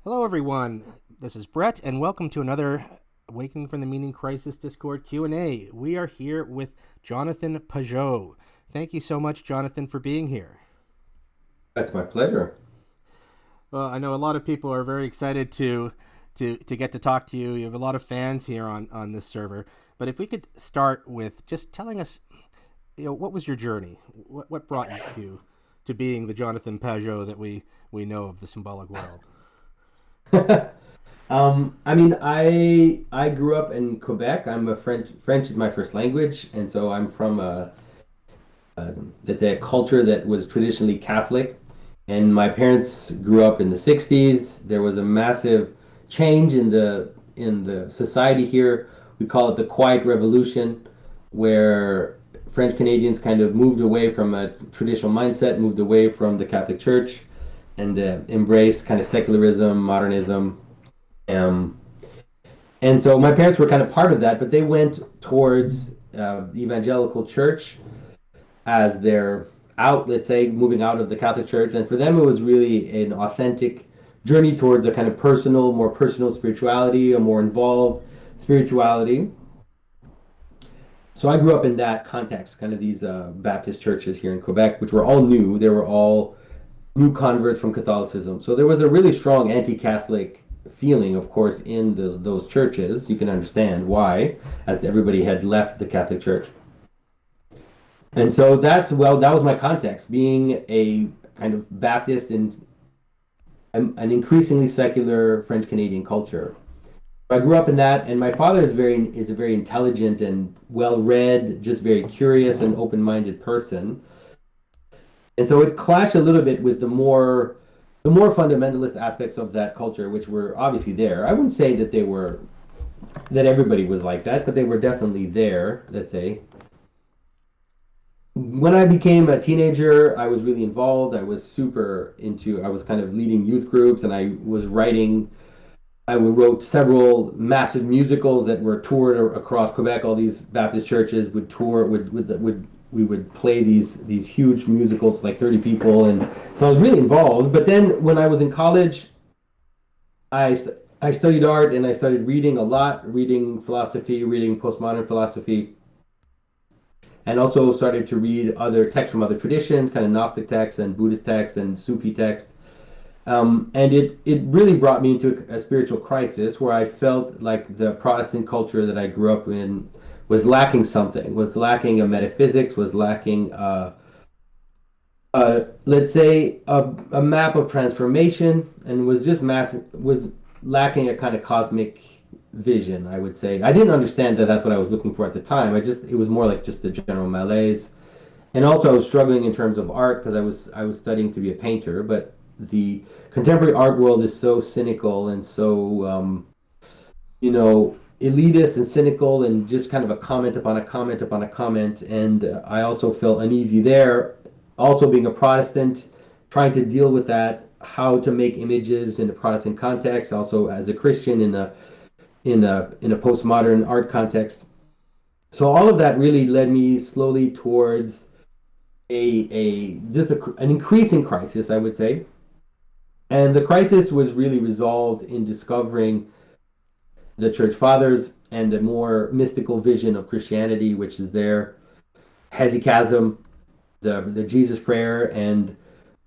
Hello, everyone. This is Brett, and welcome to another Awakening from the Meaning Crisis Discord Q&A. We are here with Jonathan Pageau. Thank you so much, Jonathan, for being here. That's my pleasure. Well, I know a lot of people are very excited to get to talk to you. You have a lot of fans here on this server. But if we could start with just telling us, what was your journey? What brought you to being the Jonathan Pageau that we know of the symbolic world? I grew up in Quebec. I'm a French is my first language, and so I'm from a culture that was traditionally Catholic. And my parents grew up in the '60s. There was a massive change in the society here. We call it the Quiet Revolution, where French Canadians kind of moved away from a traditional mindset, moved away from the Catholic Church, and embraced kind of secularism, modernism. Um, and so my parents were kind of part of that, but they went towards the evangelical church as their out, let's say, moving out of the Catholic Church. And for them, it was really an authentic journey towards a kind of personal, more personal spirituality, a more involved spirituality. So I grew up in that context, kind of these Baptist churches here in Quebec, which were all new. They were all new converts from Catholicism. So there was a really strong anti-Catholic feeling, of course, in those churches. You can understand why, as everybody had left the Catholic Church. And so that was my context, being a kind of Baptist in an increasingly secular French Canadian culture. I grew up in that, and my father is a very intelligent and well read, just very curious and open minded person. And so it clashed a little bit with the more fundamentalist aspects of that culture, which were obviously there. I wouldn't say that everybody was like that, but they were definitely there. Let's say when I became a teenager, I was really involved. I was super into. I was kind of leading youth groups, and I was writing. I wrote several massive musicals that were toured across Quebec. All these Baptist churches would tour, would we would play these huge musicals, like 30 people, and so I was really involved. But then when I was in college, I I studied art and I started reading a lot, reading philosophy, reading postmodern philosophy, and also started to read other texts from other traditions, kind of Gnostic texts and Buddhist texts and Sufi texts. And it really brought me into a spiritual crisis where I felt like the Protestant culture that I grew up in was lacking something, was lacking a metaphysics, was lacking, let's say, a map of transformation, and was lacking a kind of cosmic vision, I would say. I didn't understand that that's what I was looking for at the time. It was more like just a general malaise. And also I was struggling in terms of art because I was studying to be a painter, but the contemporary art world is so cynical and so elitist and cynical and just kind of a comment upon a comment upon a comment. And I also felt uneasy there. Also, being a Protestant, trying to deal with that, how to make images in a Protestant context, also as a Christian in a postmodern art context. So all of that really led me slowly towards an increasing crisis, I would say. And the crisis was really resolved in discovering the church fathers and a more mystical vision of Christianity, which is their hesychasm, the Jesus prayer, and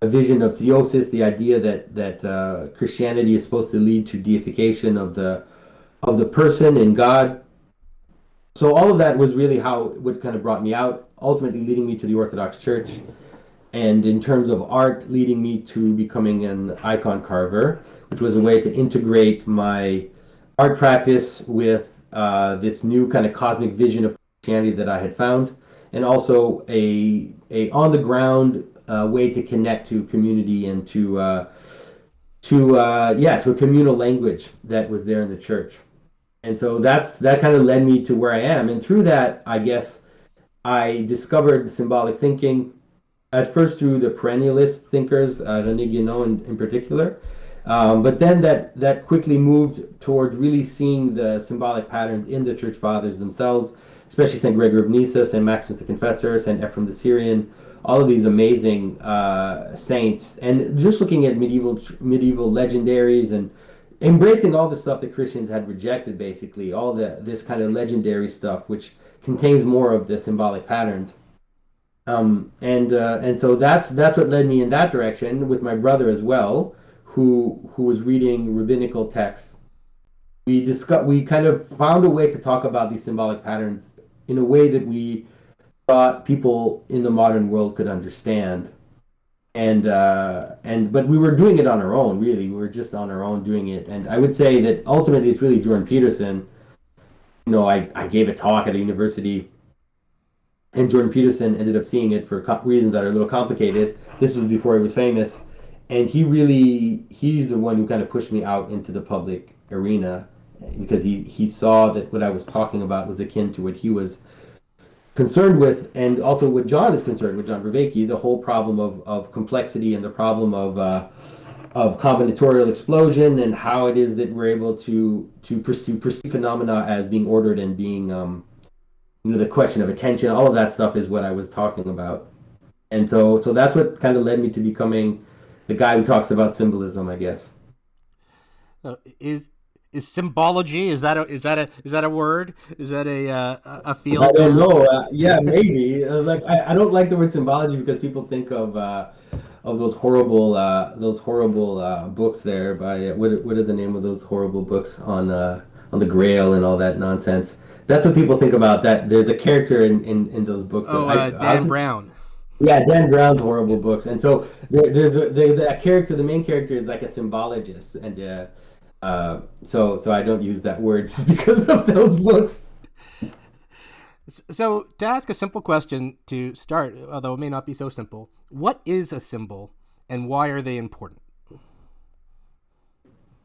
a vision of theosis, the idea that Christianity is supposed to lead to deification of the person in God. So all of that was really what kind of brought me out, ultimately leading me to the Orthodox Church, and in terms of art, leading me to becoming an icon carver, which was a way to integrate my art practice with this new kind of cosmic vision of Christianity that I had found, and also a on the ground way to connect to community and to a communal language that was there in the church. And so that kind of led me to where I am. And through that, I guess I discovered symbolic thinking at first through the perennialist thinkers, René Guénon in particular. But then that quickly moved towards really seeing the symbolic patterns in the church fathers themselves, especially St. Gregory of Nyssa, St. Maximus the Confessor, St. Ephrem the Syrian, all of these amazing saints, and just looking at medieval legendaries and embracing all the stuff that Christians had rejected, basically all this kind of legendary stuff, which contains more of the symbolic patterns. And so that's what led me in that direction with my brother as well, who was reading rabbinical texts. We kind of found a way to talk about these symbolic patterns in a way that we thought people in the modern world could understand. And but we were doing it on our own, really. We were just on our own doing it. And I would say that ultimately it's really Jordan Peterson. I gave a talk at a university, and Jordan Peterson ended up seeing it for reasons that are a little complicated. This was before he was famous, and he's the one who kind of pushed me out into the public arena, because he saw that what I was talking about was akin to what he was concerned with, and also what John is concerned with, John Vervaeke, the whole problem of complexity and the problem of combinatorial explosion, and how it is that we're able to perceive phenomena as being ordered and being the question of attention. All of that stuff is what I was talking about, and so that's what kind of led me to becoming the guy who talks about symbolism, I guess. Is symbology, is that a word? Is that a I field don't now? know. Yeah, maybe. Like I don't like the word symbology because people think of those horrible books there by what are the name of those horrible books on the Grail and all that nonsense. That's what people think about. That there's a character in those books that Oh, I Dan was, Brown. yeah, Dan Brown's horrible Yeah. books, and so there's the character, the main character is like a symbologist, and so I don't use that word just because of those books. So, to ask a simple question to start, although it may not be so simple, what is a symbol and why are they important?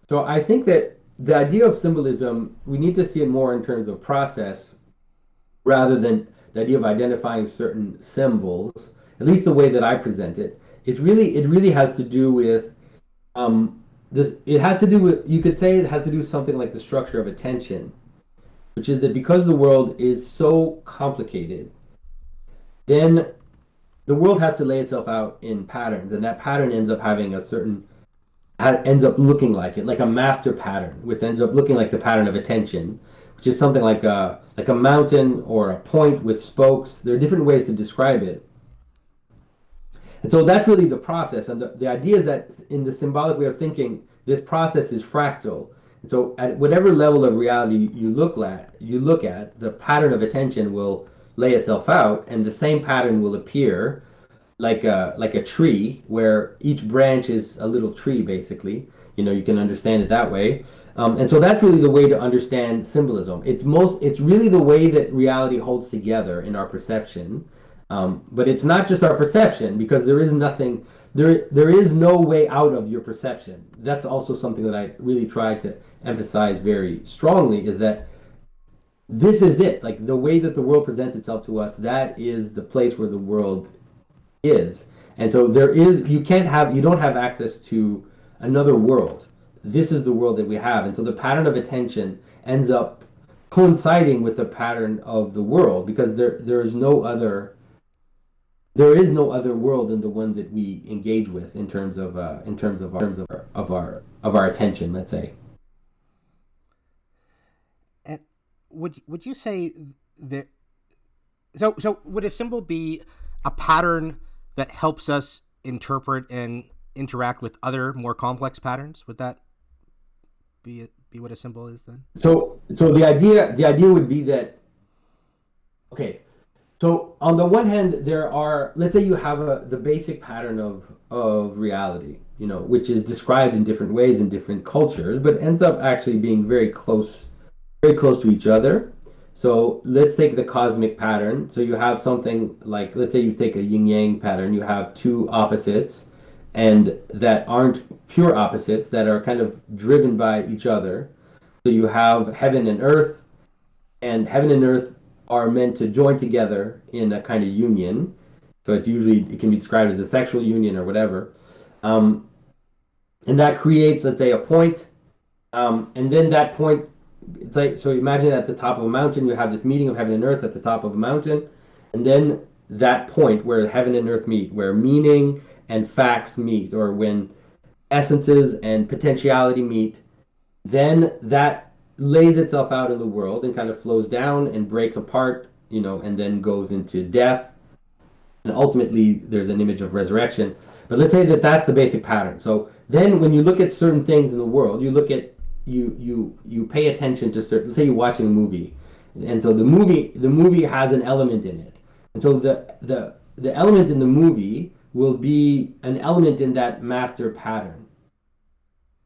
So I think that the idea of symbolism, we need to see it more in terms of process rather than the idea of identifying certain symbols. At least the way that I present it, it really has to do with this. It has to do with, you could say it has to do with something like the structure of attention, which is that because the world is so complicated, then the world has to lay itself out in patterns, and that pattern ends up having a certain ends up looking like a master pattern, which ends up looking like the pattern of attention, which is something like a mountain or a point with spokes. There are different ways to describe it. And so that's really the process. And the idea is that in the symbolic way of thinking, this process is fractal. And so at whatever level of reality you look at, the pattern of attention will lay itself out, and the same pattern will appear like a tree where each branch is a little tree, basically. You can understand it that way. And so that's really the way to understand symbolism. It's really the way that reality holds together in our perception. But it's not just our perception, because there is no way out of your perception. That's also something that I really try to emphasize very strongly, is that this is it. Like the way that the world presents itself to us, that is the place where the world is. And so you don't have access to another world. This is the world that we have. And so the pattern of attention ends up coinciding with the pattern of the world, because there is no other world than the one that we engage with in terms of our attention, let's say. And would you say that so would a symbol be a pattern that helps us interpret and interact with other more complex patterns? Would that be what a symbol is then? So the idea would be that, okay, so on the one hand, let's say you have the basic pattern of reality, which is described in different ways in different cultures, but ends up actually being very close to each other. So let's take the cosmic pattern. So you have something like, let's say you take a yin yang pattern, you have two opposites, and that aren't pure opposites, that are kind of driven by each other. So you have heaven and earth, and heaven and earth are meant to join together in a kind of union. So it can be described as a sexual union or whatever. Um, and that creates, let's say, a point. And then that point, so imagine at the top of a mountain, you have this meeting of heaven and earth at the top of a mountain. And then that point where heaven and earth meet, where meaning and facts meet, or when essences and potentiality meet, then that lays itself out in the world and kind of flows down and breaks apart, and then goes into death, and ultimately there's an image of resurrection. But let's say that that's the basic pattern. So then when you look at certain things in the world, you pay attention to certain, let's say you're watching a movie, and so the movie has an element in it, and so the element in the movie will be an element in that master pattern.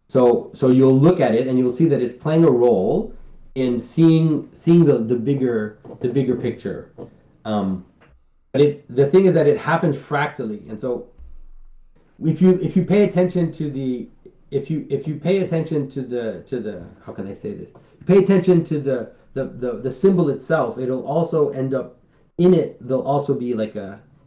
So you'll look at it and you'll see that it's playing a role in seeing the bigger picture. Um, but the thing is that it happens fractally, and so if you pay attention to the if you pay attention to the how can I say this? Pay attention to the symbol itself. It'll also end up in it. There'll also be like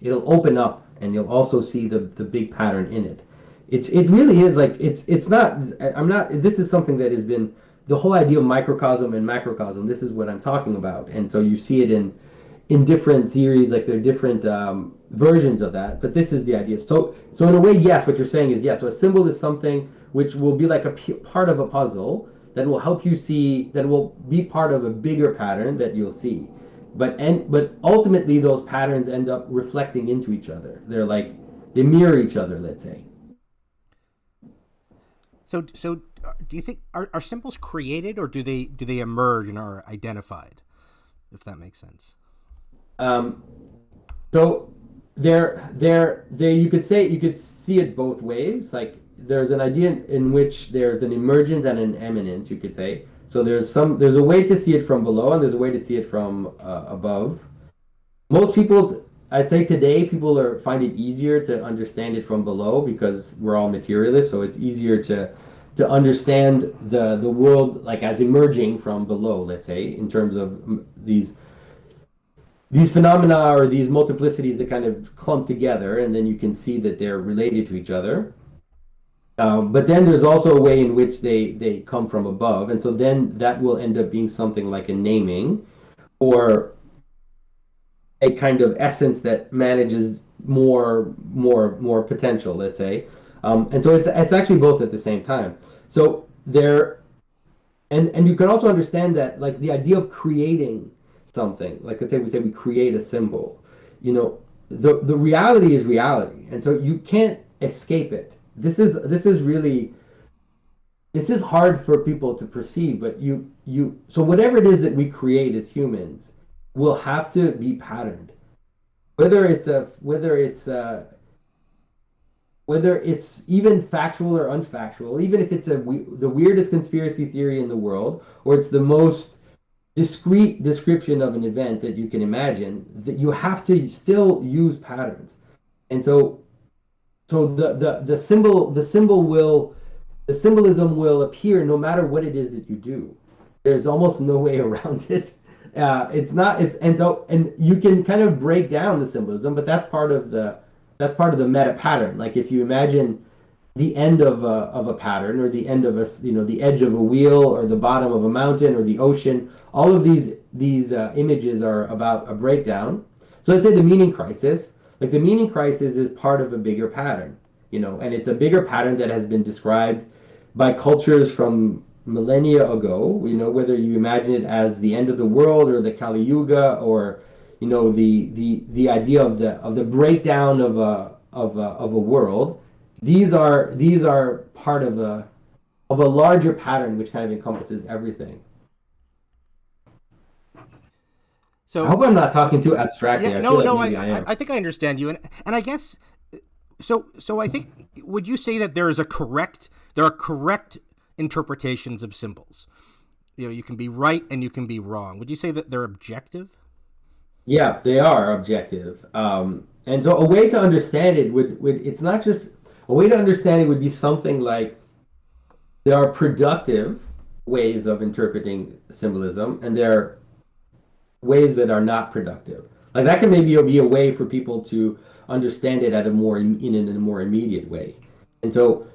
it'll open up, and you'll also see the big pattern in it. It really is like it's not. I'm not. This is something that has been the whole idea of microcosm and macrocosm. This is what I'm talking about, and so you see it in different theories, like there are different versions of that, but this is the idea. So in a way, yes, what you're saying is yes. So a symbol is something which will be like a part of a puzzle that will help you see, that will be part of a bigger pattern that you'll see. But ultimately, those patterns end up reflecting into each other. They mirror each other, let's say. So do you think are symbols created, or do they emerge and are identified? If that makes sense. Um, so you could see it both ways. Like there's an idea in which there's an emergence and an eminence, you could say. So there's a way to see it from below, and there's a way to see it from above. Most people, I'd say today, people find it easier to understand it from below because we're all materialists. So it's easier to understand the world like as emerging from below, let's say, in terms of these phenomena or these multiplicities that kind of clump together, and then you can see that they're related to each other. But then there's also a way in which they come from above, and so then that will end up being something like a naming, or a kind of essence that manages more potential, let's say. And so it's actually both at the same time. So there, and you can also understand that like the idea of creating something, like let's say we create a symbol, the reality is reality, and so you can't escape it. This is really, this is hard for people to perceive, but so whatever it is that we create as humans will have to be patterned, whether it's even factual or unfactual, even if it's the weirdest conspiracy theory in the world, or it's the most discrete description of an event that you can imagine, that you have to still use patterns. And so the symbolism will appear no matter what it is that you do. There's almost no way around it. It's not. And you can kind of break down the symbolism, but that's part of the meta pattern. Like if you imagine the end of a pattern, or the end of the edge of a wheel, or the bottom of a mountain, or the ocean, all of these images are about a breakdown. So let's say the meaning crisis. Like the meaning crisis is part of a bigger pattern, and it's a bigger pattern that has been described by cultures from millennia ago. Whether you imagine it as the end of the world, or the Kali Yuga, or the idea of the breakdown of a world. These are part of a larger pattern which kind of encompasses everything. So I hope I'm not talking too abstractly. yeah, I no, feel no, like maybe I am. I think I understand you, and I guess so. I think, would you say that there are correct interpretations of symbols? You can be right and you can be wrong. Would you say that they're objective? Yeah, they are objective. And so a way to understand it would it's not just a way to understand it would be something like there are productive ways of interpreting symbolism, and there are ways that are not productive. Like that can maybe be a way for people to understand it in a more immediate way. And so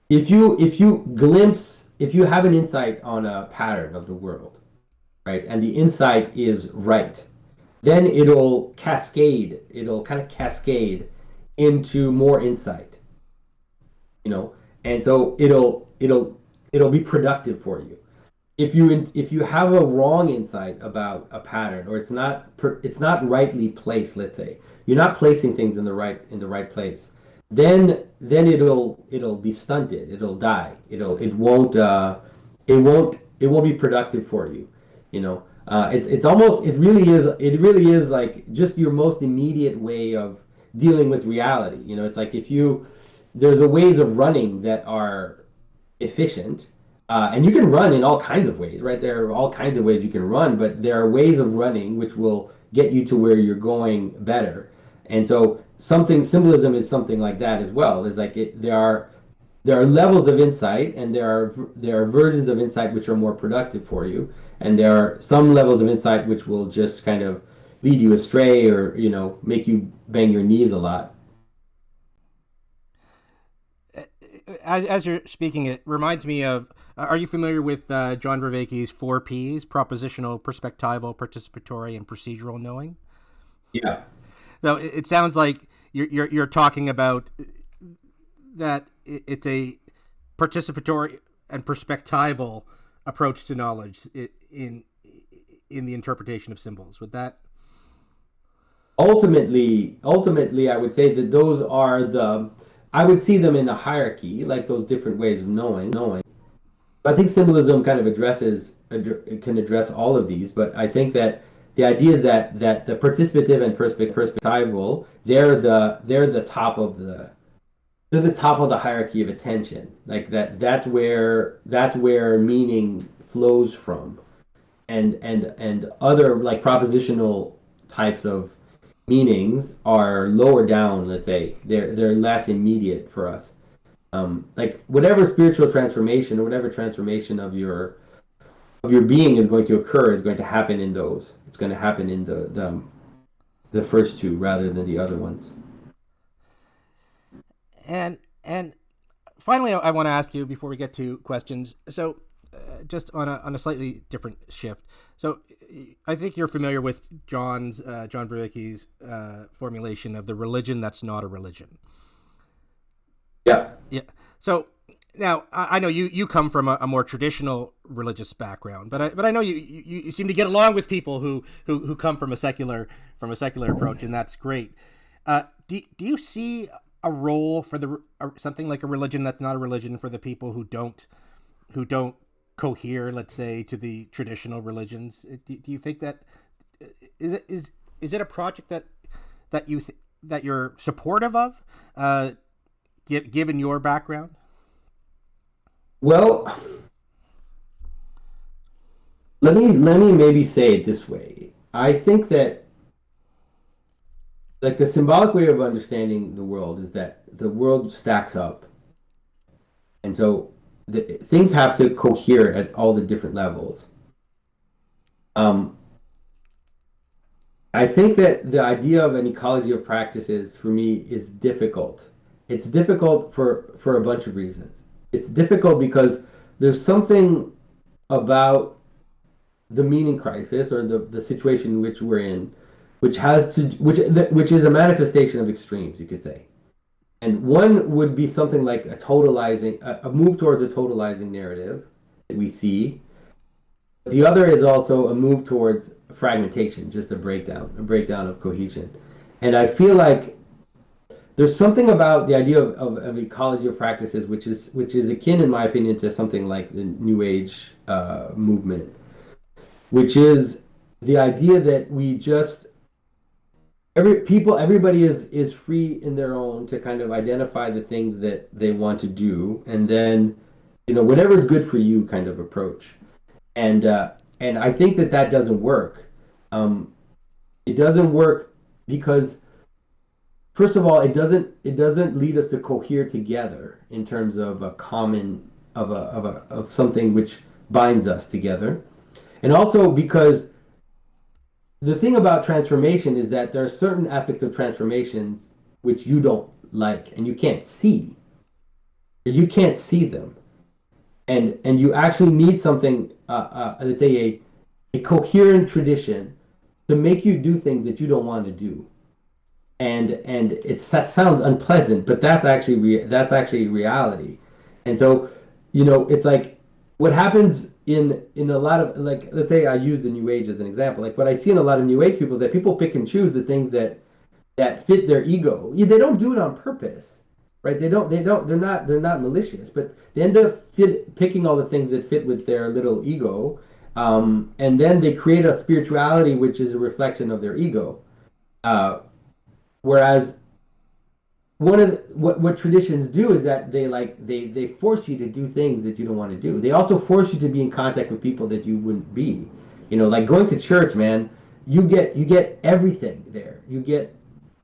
if you have an insight on a pattern of the world, right, and the insight is right, then it'll cascade. It'll kind of cascade into more insight, you know, and so it'll be productive for you. If you have a wrong insight about a pattern, or it's not rightly placed, let's say you're not placing things in the right place, then it'll be stunted. It'll die. It won't be productive for you. You know, it really is like just your most immediate way of dealing with reality. You know, it's like if you there's a ways of running that are efficient, and you can run in all kinds of ways, right? There are all kinds of ways you can run, but there are ways of running which will get you to where you're going better. And so symbolism is something like that as well. There's like there are levels of insight, and there are versions of insight which are more productive for you, and there are some levels of insight which will just kind of lead you astray, or make you bang your knees a lot. As you're speaking, it reminds me of. Are you familiar with John Vervaeke's 4 Ps: propositional, perspectival, participatory, and procedural knowing? Yeah. So it sounds like you're talking about that it's a participatory and perspectival approach to knowledge in the interpretation of symbols. Would that ultimately, I would say that those are I would see them in a hierarchy, like those different ways of knowing. I think symbolism kind of can address all of these, but I think that the idea is that the participative and perspectival, they're the top of the hierarchy of attention. Like that's where meaning flows from, and other like propositional types of meanings are lower down. Let's say they're less immediate for us. Like whatever spiritual transformation, or whatever transformation of your being is going to occur, is going to happen in those. It's going to happen in the first two rather than the other ones. and finally, I want to ask you before we get to questions. So, just on a slightly different shift. So, I think you're familiar with John Vervaeke's formulation of the religion that's not a religion. Yeah. Yeah. So now I know you come from a more traditional religious background, but I know you seem to get along with people who come from a secular approach, and that's great. Do you see a role for something like a religion that's not a religion for the people who don't cohere, let's say, to the traditional religions? Do you think that is it a project that you're supportive of, given your background? Well, let me maybe say it this way. I think that like the symbolic way of understanding the world is that the world stacks up, and so things have to cohere at all the different levels. I think that the idea of an ecology of practices for me is difficult. It's difficult for a bunch of reasons. It's difficult because there's something about the meaning crisis, or the situation in which we're in, which is a manifestation of extremes, you could say. And one would be something like a move towards a totalizing narrative that we see. The other is also a move towards fragmentation, just a breakdown of cohesion. And I feel like there's something about the idea of ecology of practices, which is akin, in my opinion, to something like the New Age movement, which is the idea that we just everybody is free in their own to kind of identify the things that they want to do, and then whatever is good for you kind of approach. And I think that doesn't work. It doesn't work because, first of all, it doesn't lead us to cohere together in terms of a common of something which binds us together, and also because the thing about transformation is that there are certain aspects of transformations which you don't like, and you can't see. You can't see them, and you actually need something, let's say a coherent tradition to make you do things that you don't want to do. And that sounds unpleasant, but that's actually reality. And so, it's like what happens in a lot of, like, let's say I use the New Age as an example. Like what I see in a lot of New Age people is that people pick and choose the things that fit their ego. Yeah, they don't do it on purpose, right? They're not malicious, but they end up picking all the things that fit with their little ego, and then they create a spirituality which is a reflection of their ego. Uh, Whereas what traditions do is that they force you to do things that you don't want to do. They also force you to be in contact with people that you wouldn't be. Like going to church, man. You get everything there. You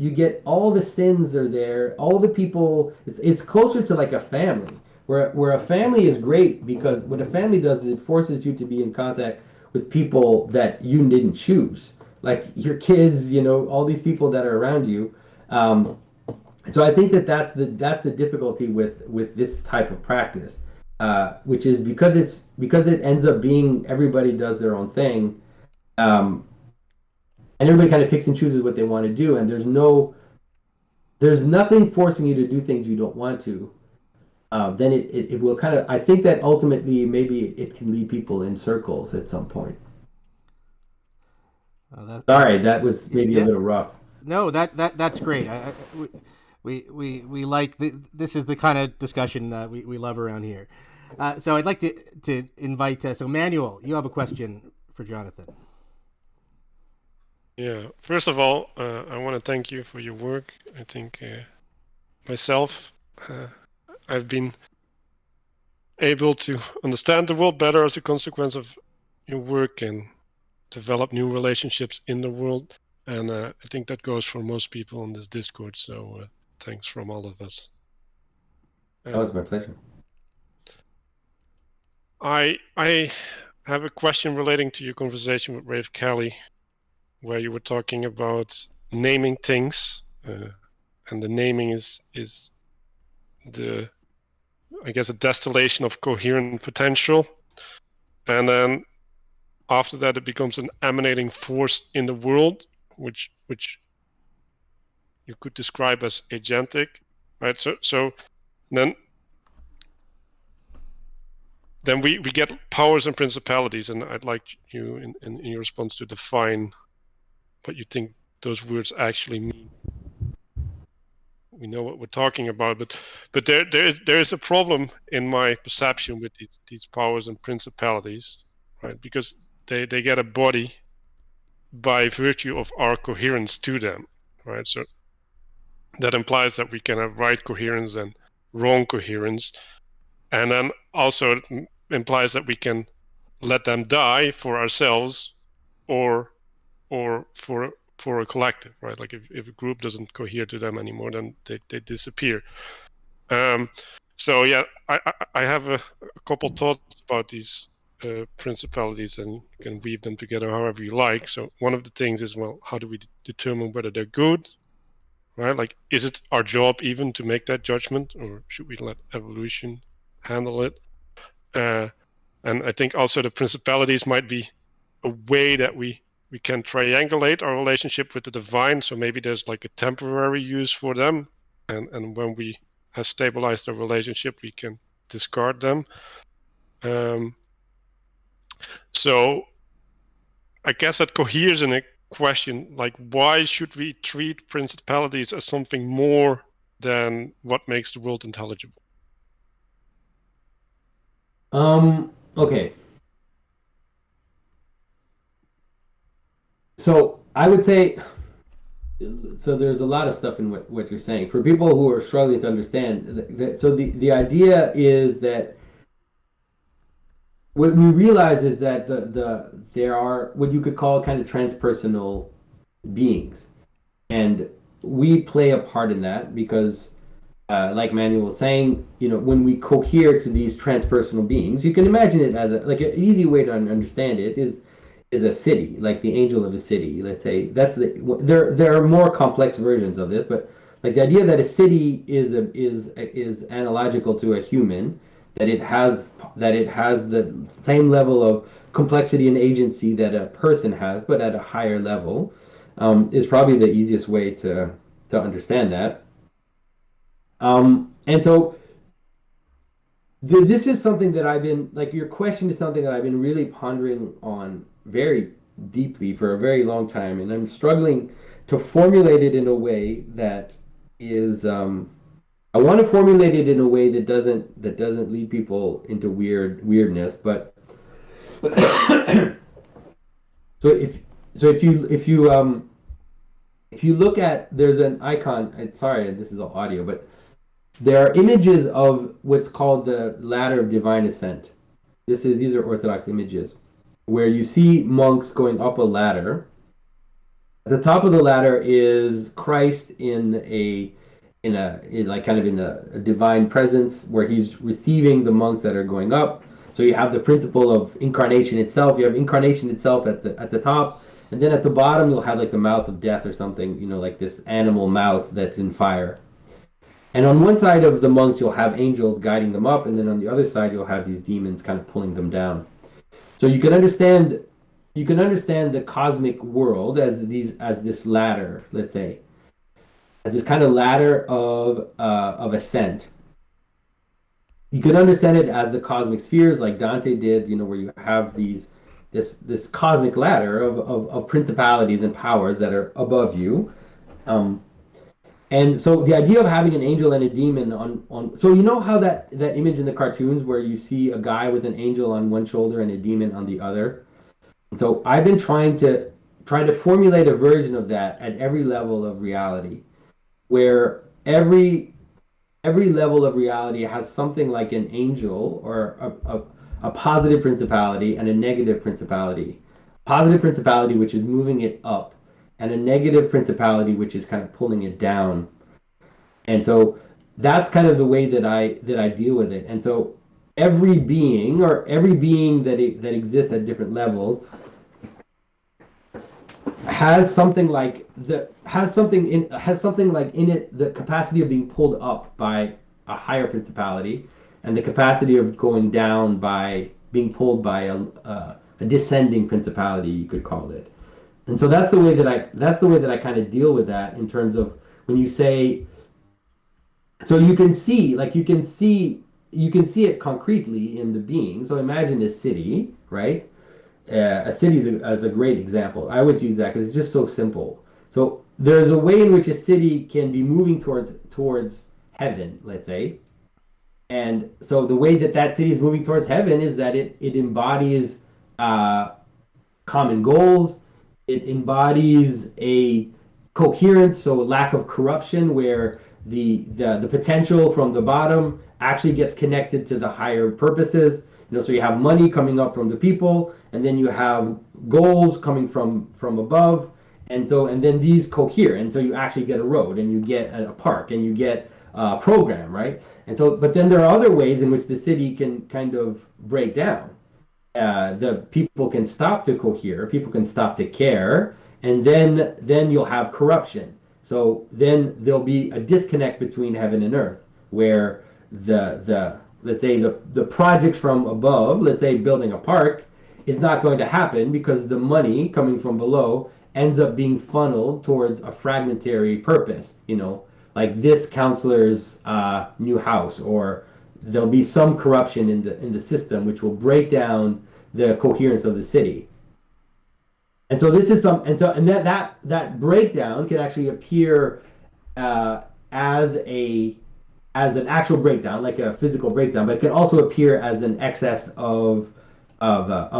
get all the sins are there. All the people. It's closer to like a family. Where a family is great because what a family does is it forces you to be in contact with people that you didn't choose, like your kids, all these people that are around you. Um, so I think that that's the difficulty with this type of practice, which is because it ends up being everybody does their own thing, um, and everybody kind of picks and chooses what they want to do, and there's nothing forcing you to do things you don't want to. Then it will kind of, I think that ultimately maybe it can lead people in circles at some point. Sorry, that was maybe a Yeah. little rough. No, that's great. We like this is the kind of discussion that we love around here. So I'd like to invite. So Manuel, you have a question for Jonathan. Yeah. First of all, I want to thank you for your work. I think myself, I've been able to understand the world better as a consequence of your work and develop new relationships in the world. And I think that goes for most people on this Discord. So thanks from all of us. That was my pleasure. I have a question relating to your conversation with Rafe Kelly, where you were talking about naming things, and the naming is the, I guess, a distillation of coherent potential, and then after that it becomes an emanating force in the world, which you could describe as agentic, right? So then we get powers and principalities, and I'd like you in your response to define what you think those words actually mean. We know what we're talking about, but there is a problem in my perception with these powers and principalities, right? Because they get a body by virtue of our coherence to them, right? So that implies that we can have right coherence and wrong coherence, and then also it implies that we can let them die for ourselves or for a collective, right? Like if a group doesn't cohere to them anymore, then they disappear. So yeah, I have a couple thoughts about these principalities, and you can weave them together however you like. So one of the things is, well, how do we determine whether they're good, right? Like, is it our job even to make that judgment, or should we let evolution handle it? And I think also the principalities might be a way that we can triangulate our relationship with the divine. So maybe there's like a temporary use for them, and when we have stabilized our relationship, we can discard them. So I guess that coheres in a question like, why should we treat principalities as something more than what makes the world intelligible? Okay. So I would say, so there's a lot of stuff in what you're saying. For people who are struggling to understand, so the idea is that what we realize is that there are what you could call kind of transpersonal beings, and we play a part in that because, like Manuel was saying, when we cohere to these transpersonal beings, you can imagine it as like an easy way to understand it is a city, like the angel of a city. Let's say there are more complex versions of this, but like the idea that a city is analogical to a human, that it has the same level of complexity and agency that a person has, but at a higher level, is probably the easiest way to understand that. And so this is something that I've been, like, your question is something that I've been really pondering on very deeply for a very long time, and I'm struggling to formulate it in a way that is, I want to formulate it in a way that doesn't lead people into weirdness, but so if you look at, there's an icon. Sorry, this is all audio, but there are images of what's called the ladder of divine ascent. These are Orthodox images, where you see monks going up a ladder. At the top of the ladder is Christ in a divine presence, where he's receiving the monks that are going up. So you have the principle of incarnation itself. You have incarnation itself at the top, and then at the bottom you'll have like the mouth of death or something, like this animal mouth that's in fire. And on one side of the monks you'll have angels guiding them up, and then on the other side you'll have these demons kind of pulling them down. So you can understand the cosmic world as this ladder, let's say, as this kind of ladder of ascent. You can understand it as the cosmic spheres, like Dante did, where you have this cosmic ladder of principalities and powers that are above you. And so the idea of having an angel and a demon on so you know how that image in the cartoons where you see a guy with an angel on one shoulder and a demon on the other. And so I've been trying to formulate a version of that at every level of reality, where every level of reality has something like an angel or a positive principality and a negative principality. Positive principality which is moving it up, and a negative principality which is kind of pulling it down. And so that's kind of the way that I deal with it. And so every being that exists at different levels has something like in it the capacity of being pulled up by a higher principality, and the capacity of going down by being pulled by a descending principality, you could call it. And so that's the way that I kind of deal with that, in terms of when you say, so you can see it concretely in the being. So imagine a city, right? A city is a great example. I always use that because it's just so simple. So there's a way in which a city can be moving towards heaven, let's say. And so the way that city is moving towards heaven is that it embodies common goals. It embodies a coherence, so a lack of corruption, where the potential from the bottom actually gets connected to the higher purposes. So you have money coming up from the people, and then you have goals coming from above, and then these cohere, and so you actually get a road, and you get a park, and you get a program, right? And so, but then there are other ways in which the city can kind of break down. The people can stop to cohere, people can stop to care, and then you'll have corruption. So then there'll be a disconnect between heaven and earth, where the let's say the projects from above, let's say building a park, is not going to happen because the money coming from below ends up being funneled towards a fragmentary purpose, like this counselor's new house, or there'll be some corruption in the system which will break down the coherence of the city. And so this is that breakdown can actually appear as an actual breakdown, like a physical breakdown, but it can also appear as an excess of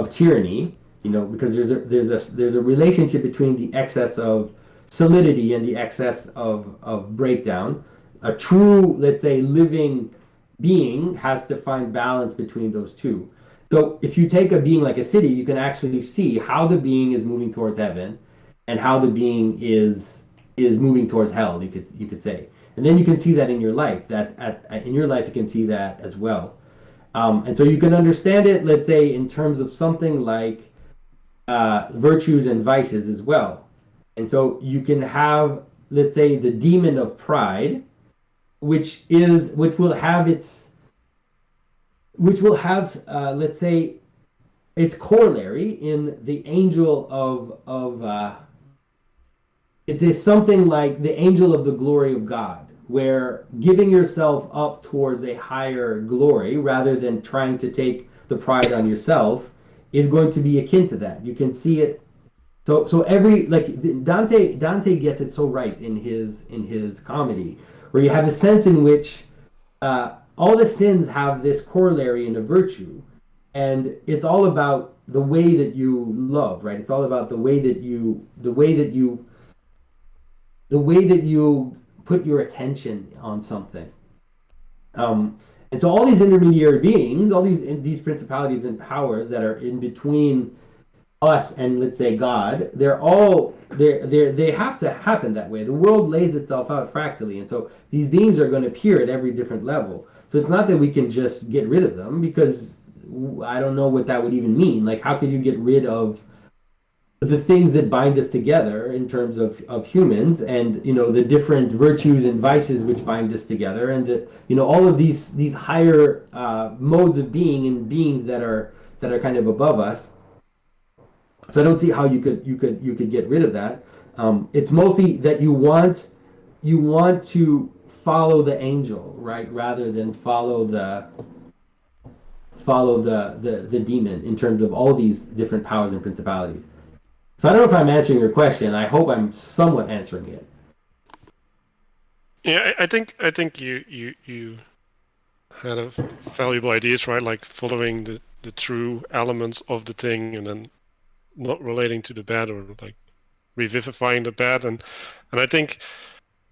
tyranny, because there's a relationship between the excess of solidity and the excess of breakdown. A true, let's say, living being has to find balance between those two. So if you take a being like a city, you can actually see how the being is moving towards heaven and how the being is moving towards hell, you could say. And then you can see that in your life, in your life you can see that as well. And so you can understand it, let's say, in terms of something like virtues and vices as well. And so you can have, let's say, the demon of pride, which will have let's say, its corollary in the angel of it's something like the angel of the glory of God, where giving yourself up towards a higher glory rather than trying to take the pride on yourself is going to be akin to that. You can see it. So every like Dante gets it so right in his comedy, where you have a sense in which all the sins have this corollary in a virtue, and it's all about the way that you love, right? It's all about the way that you put your attention on something. And so all these intermediary beings, all these principalities and powers that are in between us and, let's say, God, they have to happen that way. The world lays itself out fractally, and so these beings are going to appear at every different level. So it's not that we can just get rid of them, because I don't know what that would even mean. Like, how could you get rid of the things that bind us together in terms of humans, and the different virtues and vices which bind us together, and all of these higher modes of being and beings that are kind of above us. So I don't see how you could get rid of that. It's mostly that you want to follow the angel, right, rather than follow the demon in terms of all these different powers and principalities. So I don't know if I'm answering your question. I hope I'm somewhat answering it. Yeah, I think you had a valuable ideas, right? Like following the true elements of the thing, and then not relating to the bad, or like revivifying the bad. And I think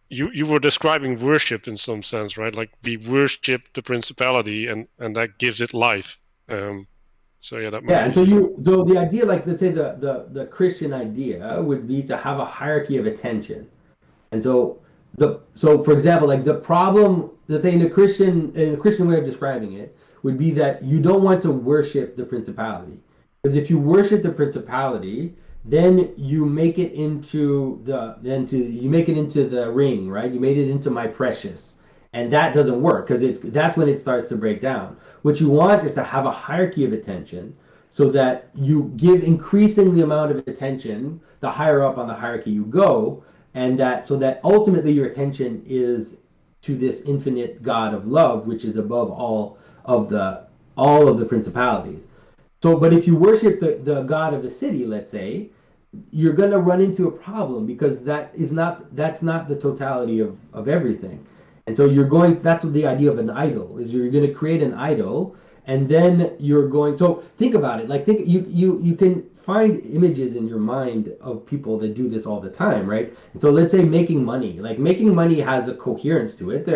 you were describing worship in some sense, right? Like we worship the principality, and that gives it life. So yeah, that might Yeah, and be. so the idea, like, let's say the Christian idea would be to have a hierarchy of attention. And so for example, like the problem that in a Christian way of describing it would be that you don't want to worship the principality, because if you worship the principality, then you make it into the ring, right? You made it into my precious, and that doesn't work, because that's when it starts to break down. What you want is to have a hierarchy of attention, so that you give increasing the amount of attention the higher up on the hierarchy you go, and that ultimately your attention is to this infinite God of love, which is above all of the principalities. So, but if you worship the God of the city, let's say, you're going to run into a problem, because that's not the totality of everything. And so that's what the idea of an idol is. You're going to create an idol, and then so think about it. Like, you can find images in your mind of people that do this all the time, right? And so let's say making money. Like, making money has a coherence to it.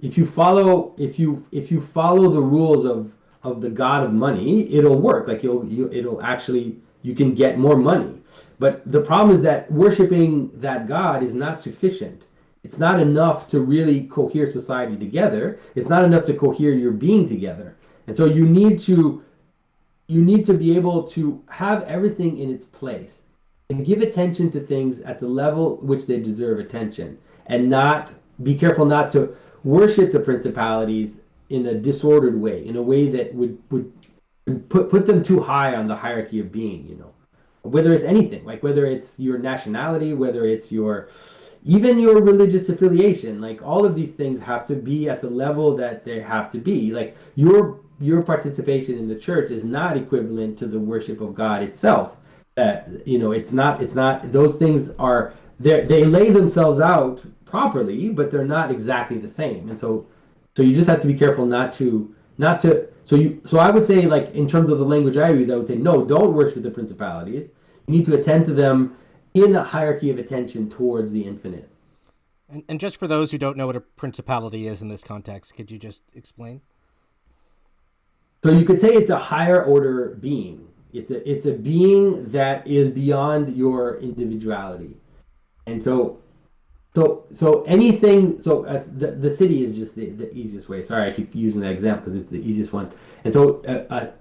If you follow the rules of the god of money, it'll work. Like, it'll actually, you can get more money. But the problem is that worshiping that God is not sufficient. It's not enough to really cohere society together. It's not enough to cohere your being together. And so you need to be able to have everything in its place and give attention to things at the level which they deserve attention, and not be careful not to worship the principalities in a disordered way, in a way that would put them too high on the hierarchy of being. Whether it's anything, like whether it's your nationality, whether it's even your religious affiliation, like all of these things have to be at the level that they have to be. Like your participation in the church is not equivalent to the worship of God itself. It's not. Those things are there. They lay themselves out properly, but they're not exactly the same. And so you just have to be careful not to. So I would say, like, in terms of the language I use, I would say, no, don't worship the principalities. You need to attend to them in a hierarchy of attention towards the infinite. And just for those who don't know what a principality is in this context, could you just explain? So you could say it's a higher order being. It's a being that is beyond your individuality. And so So anything. So the city is just the easiest way. Sorry, I keep using that example because it's the easiest one. And so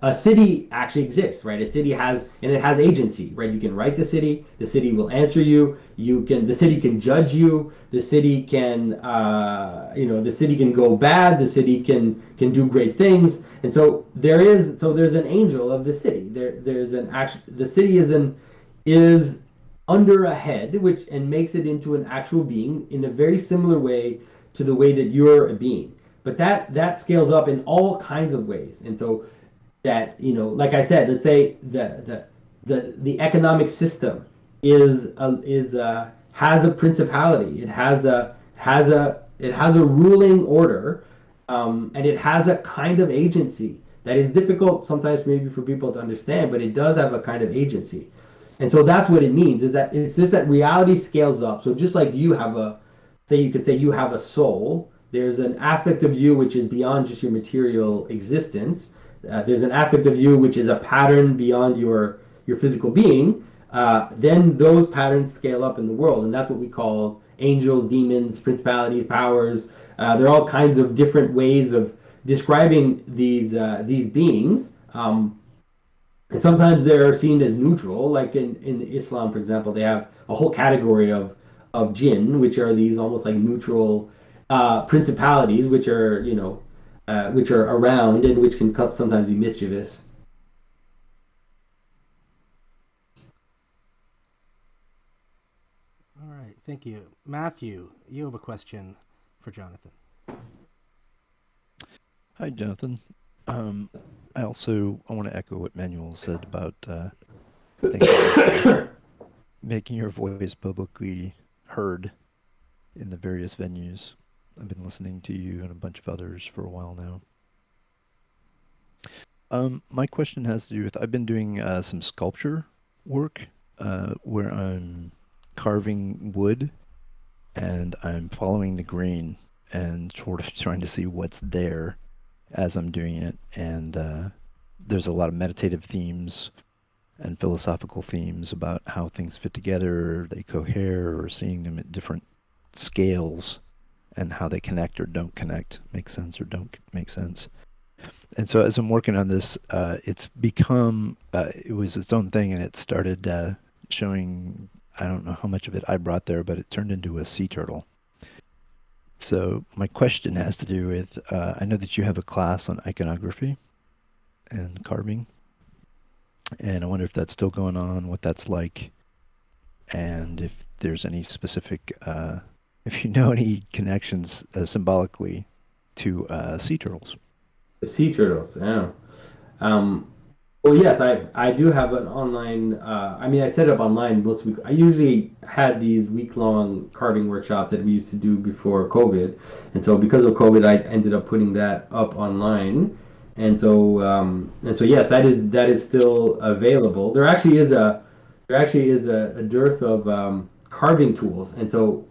a city actually exists, right? A city has, and it has agency, right? You can write the city. The city will answer you. The city can judge you. The city can, the city can go bad. The city can do great things. And so there's an angel of the city. There's an action. The city is under a head, which and makes it into an actual being in a very similar way to the way that you're a being. But that scales up in all kinds of ways. And so that, like I said, let's say the economic system has a principality. It has a ruling order, and it has a kind of agency that is difficult sometimes maybe for people to understand, but it does have a kind of agency. And so that's what it means, is that it's just that reality scales up. So just like you could say you have a soul, there's an aspect of you which is beyond just your material existence. There's an aspect of you which is a pattern beyond your physical being. Then those patterns scale up in the world, and that's what we call angels, demons, principalities, powers. There are all kinds of different ways of describing these beings. And sometimes they're seen as neutral, like in Islam, for example, they have a whole category of jinn, which are these almost like neutral principalities, which are around and which can sometimes be mischievous. All right, thank you. Matthew, you have a question for Jonathan. Hi, Jonathan. I want to echo what Manuel said about making your voice publicly heard in the various venues. I've been listening to you and a bunch of others for a while now. My question has to do with, I've been doing some sculpture work where I'm carving wood and I'm following the grain and sort of trying to see what's there as I'm doing it. And there's a lot of meditative themes and philosophical themes about how things fit together, they cohere, or seeing them at different scales and how they connect or don't connect, make sense or don't make sense. And so as I'm working on this, it's become, it was its own thing, and it started showing, I don't know how much of it I brought there, but it turned into a sea turtle. So my question has to do with, I know that you have a class on iconography and carving, and I wonder if that's still going on, what that's like, and if there's any specific, if you know any connections symbolically to sea turtles. The sea turtles, yeah. Well, yes, I do have an online. I set up online most week. I usually had these week-long carving workshops that we used to do before COVID, and so because of COVID, I ended up putting that up online, and so yes, that is still available. There actually is a dearth of carving tools, and so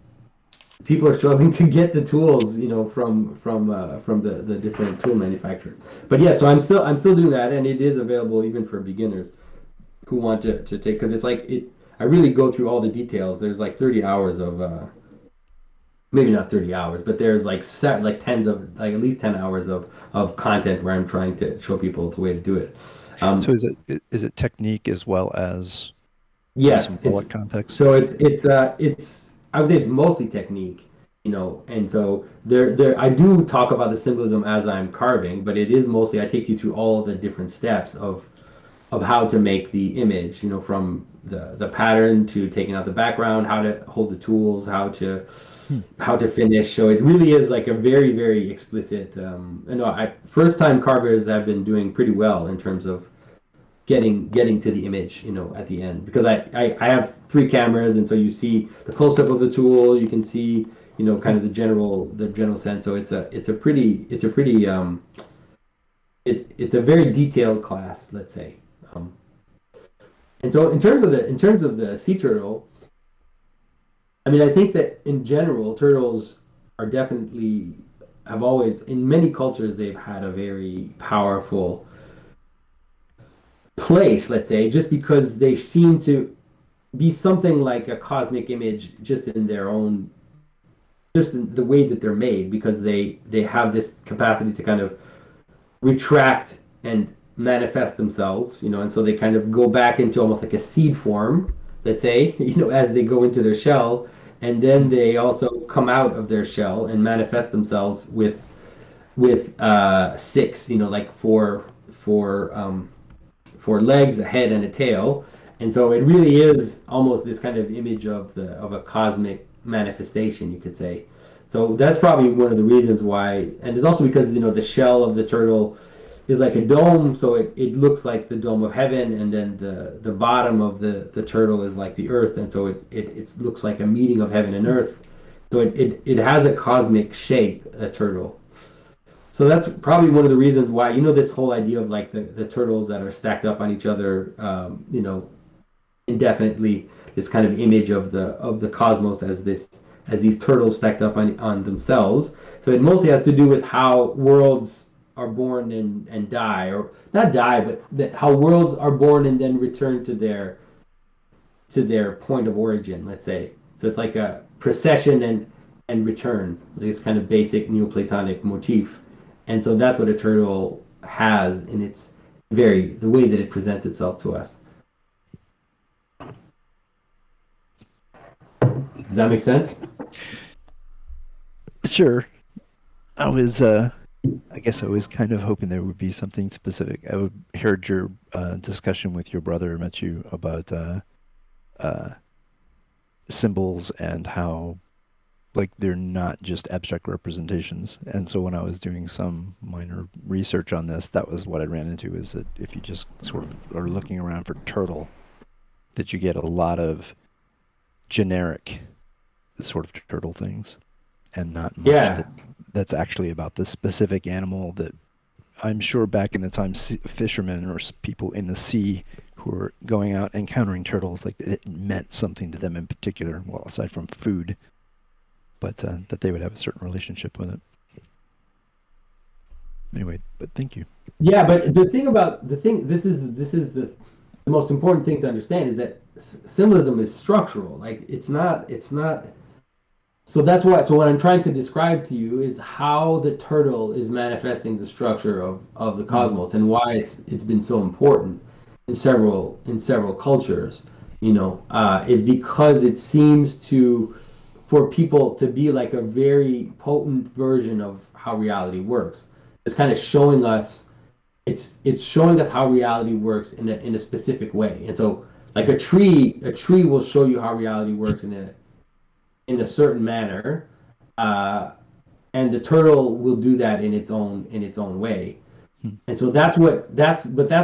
people are struggling to get the tools, from the different tool manufacturers. But yeah, so I'm still doing that, and it is available even for beginners who want to take, because it's like I really go through all the details. There's like 30 hours of maybe not 30 hours, but there's like at least 10 hours of content where I'm trying to show people the way to do it. So is it technique as well as Yes, symbolic context? so it's I would say it's mostly technique, and so there I do talk about the symbolism as I'm carving, but it is mostly I take you through all the different steps of how to make the image, from the pattern to taking out the background, how to hold the tools, how to finish. So it really is like a very, very explicit. First time carvers have been doing pretty well in terms of getting to the image, at the end, because I have 3 cameras, and so you see the close up of the tool, you can see, kind of the general sense. So it's a very detailed class, let's say. And so in terms of the sea turtle, I think that in general turtles are definitely have always, in many cultures, they've had a very powerful place, let's say, just because they seem to be something like a cosmic image just in their own just the way that they're made, because they have this capacity to kind of retract and manifest themselves, and so they kind of go back into almost like a seed form, let's say, as they go into their shell, and then they also come out of their shell and manifest themselves with six, like four legs, a head, and a tail. And so it really is almost this kind of image of a cosmic manifestation, you could say. So that's probably one of the reasons why, and it's also because the shell of the turtle is like a dome, so it looks like the dome of heaven, and then the bottom of the turtle is like the earth, and so it looks like a meeting of heaven and earth. So it has a cosmic shape, a turtle. So that's probably one of the reasons why, this whole idea of like the turtles that are stacked up on each other, indefinitely, this kind of image of the cosmos as these turtles stacked up on themselves. So it mostly has to do with how worlds are born and die, or not die, but how worlds are born and then return to their point of origin, let's say. So it's like a procession and return, this kind of basic Neoplatonic motif. And so that's what a turtle has in the way that it presents itself to us. Does that make sense? Sure. I guess I was kind of hoping there would be something specific. I heard your discussion with your brother, met you, about symbols and how, like, they're not just abstract representations. And so when I was doing some minor research on this, that was what I ran into, is that if you just sort of are looking around for turtle, that you get a lot of generic sort of turtle things, and not much that's actually about the specific animal that I'm sure back in the time fishermen or people in the sea who were going out encountering turtles, like, it meant something to them in particular, well, aside from food, but that they would have a certain relationship with it. Anyway, but thank you. Yeah, but this is the most important thing to understand, is that symbolism is structural. Like, it's not. So that's why. So what I'm trying to describe to you is how the turtle is manifesting the structure of the cosmos, and why it's been so important in several cultures. Is because it seems for people to be like a very potent version of how reality works. It's kind of showing us. It's showing us how reality works in a specific way. And so, like, a tree will show you how reality works in a certain manner, and the turtle will do that in its own way. And so that's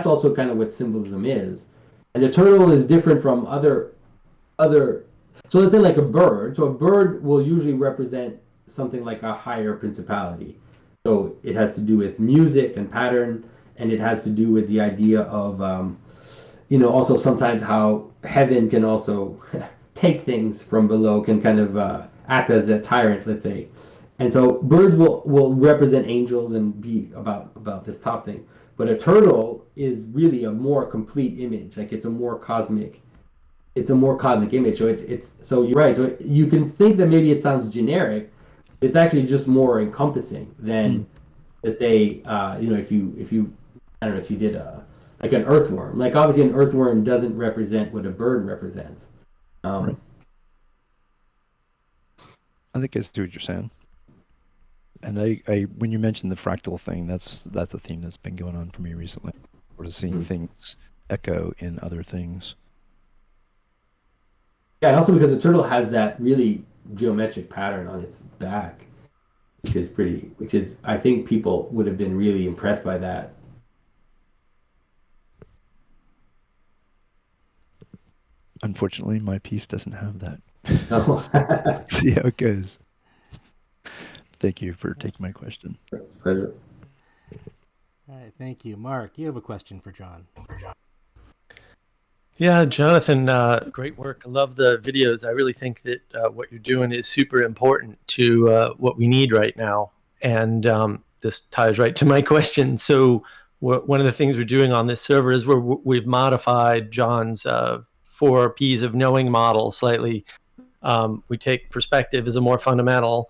also kind of what symbolism is. And the turtle is different from other. So let's say, like, a bird. So a bird will usually represent something like a higher principality. So it has to do with music and pattern, and it has to do with the idea of, also sometimes how heaven can also take things from below, can kind of act as a tyrant, let's say. And so birds will represent angels and be about this top thing. But a turtle is really a more complete image. Like, it's a more cosmic image. So so you're right. So you can think that maybe it sounds generic. It's actually just more encompassing than, let's say, if you I don't know, if you did like an earthworm. Like, obviously an earthworm doesn't represent what a bird represents. Right. I think I see what you're saying. And I when you mentioned the fractal thing, that's a theme that's been going on for me recently. Sort of seeing things echo in other things. Yeah, and also because the turtle has that really geometric pattern on its back, which is I think people would have been really impressed by that. Unfortunately, my piece doesn't have that. Oh. Let's see how it goes. Thank you for taking my question. Pleasure. All right, thank you. Mark, you have a question for John. Yeah, Jonathan, great work. I love the videos. I really think that what you're doing is super important to what we need right now. And this ties right to my question. So one of the things we're doing on this server is we've modified John's 4 P's of knowing model slightly We take perspective as a more fundamental,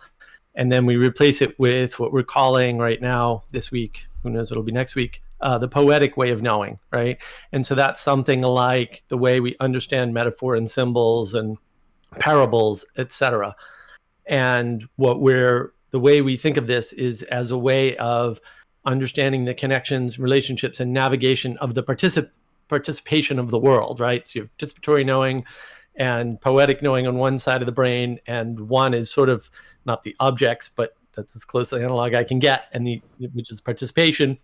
and then we replace it with what we're calling right now, this week, who knows what it'll be next week, the poetic way of knowing, right? And so that's something like the way we understand metaphor and symbols and parables, etc. And the way we think of this is as a way of understanding the connections, relationships, and navigation of the participation of the world, right? So you have participatory knowing and poetic knowing on one side of the brain, and one is sort of not the objects, but that's as close to analog I can get, and which is participation.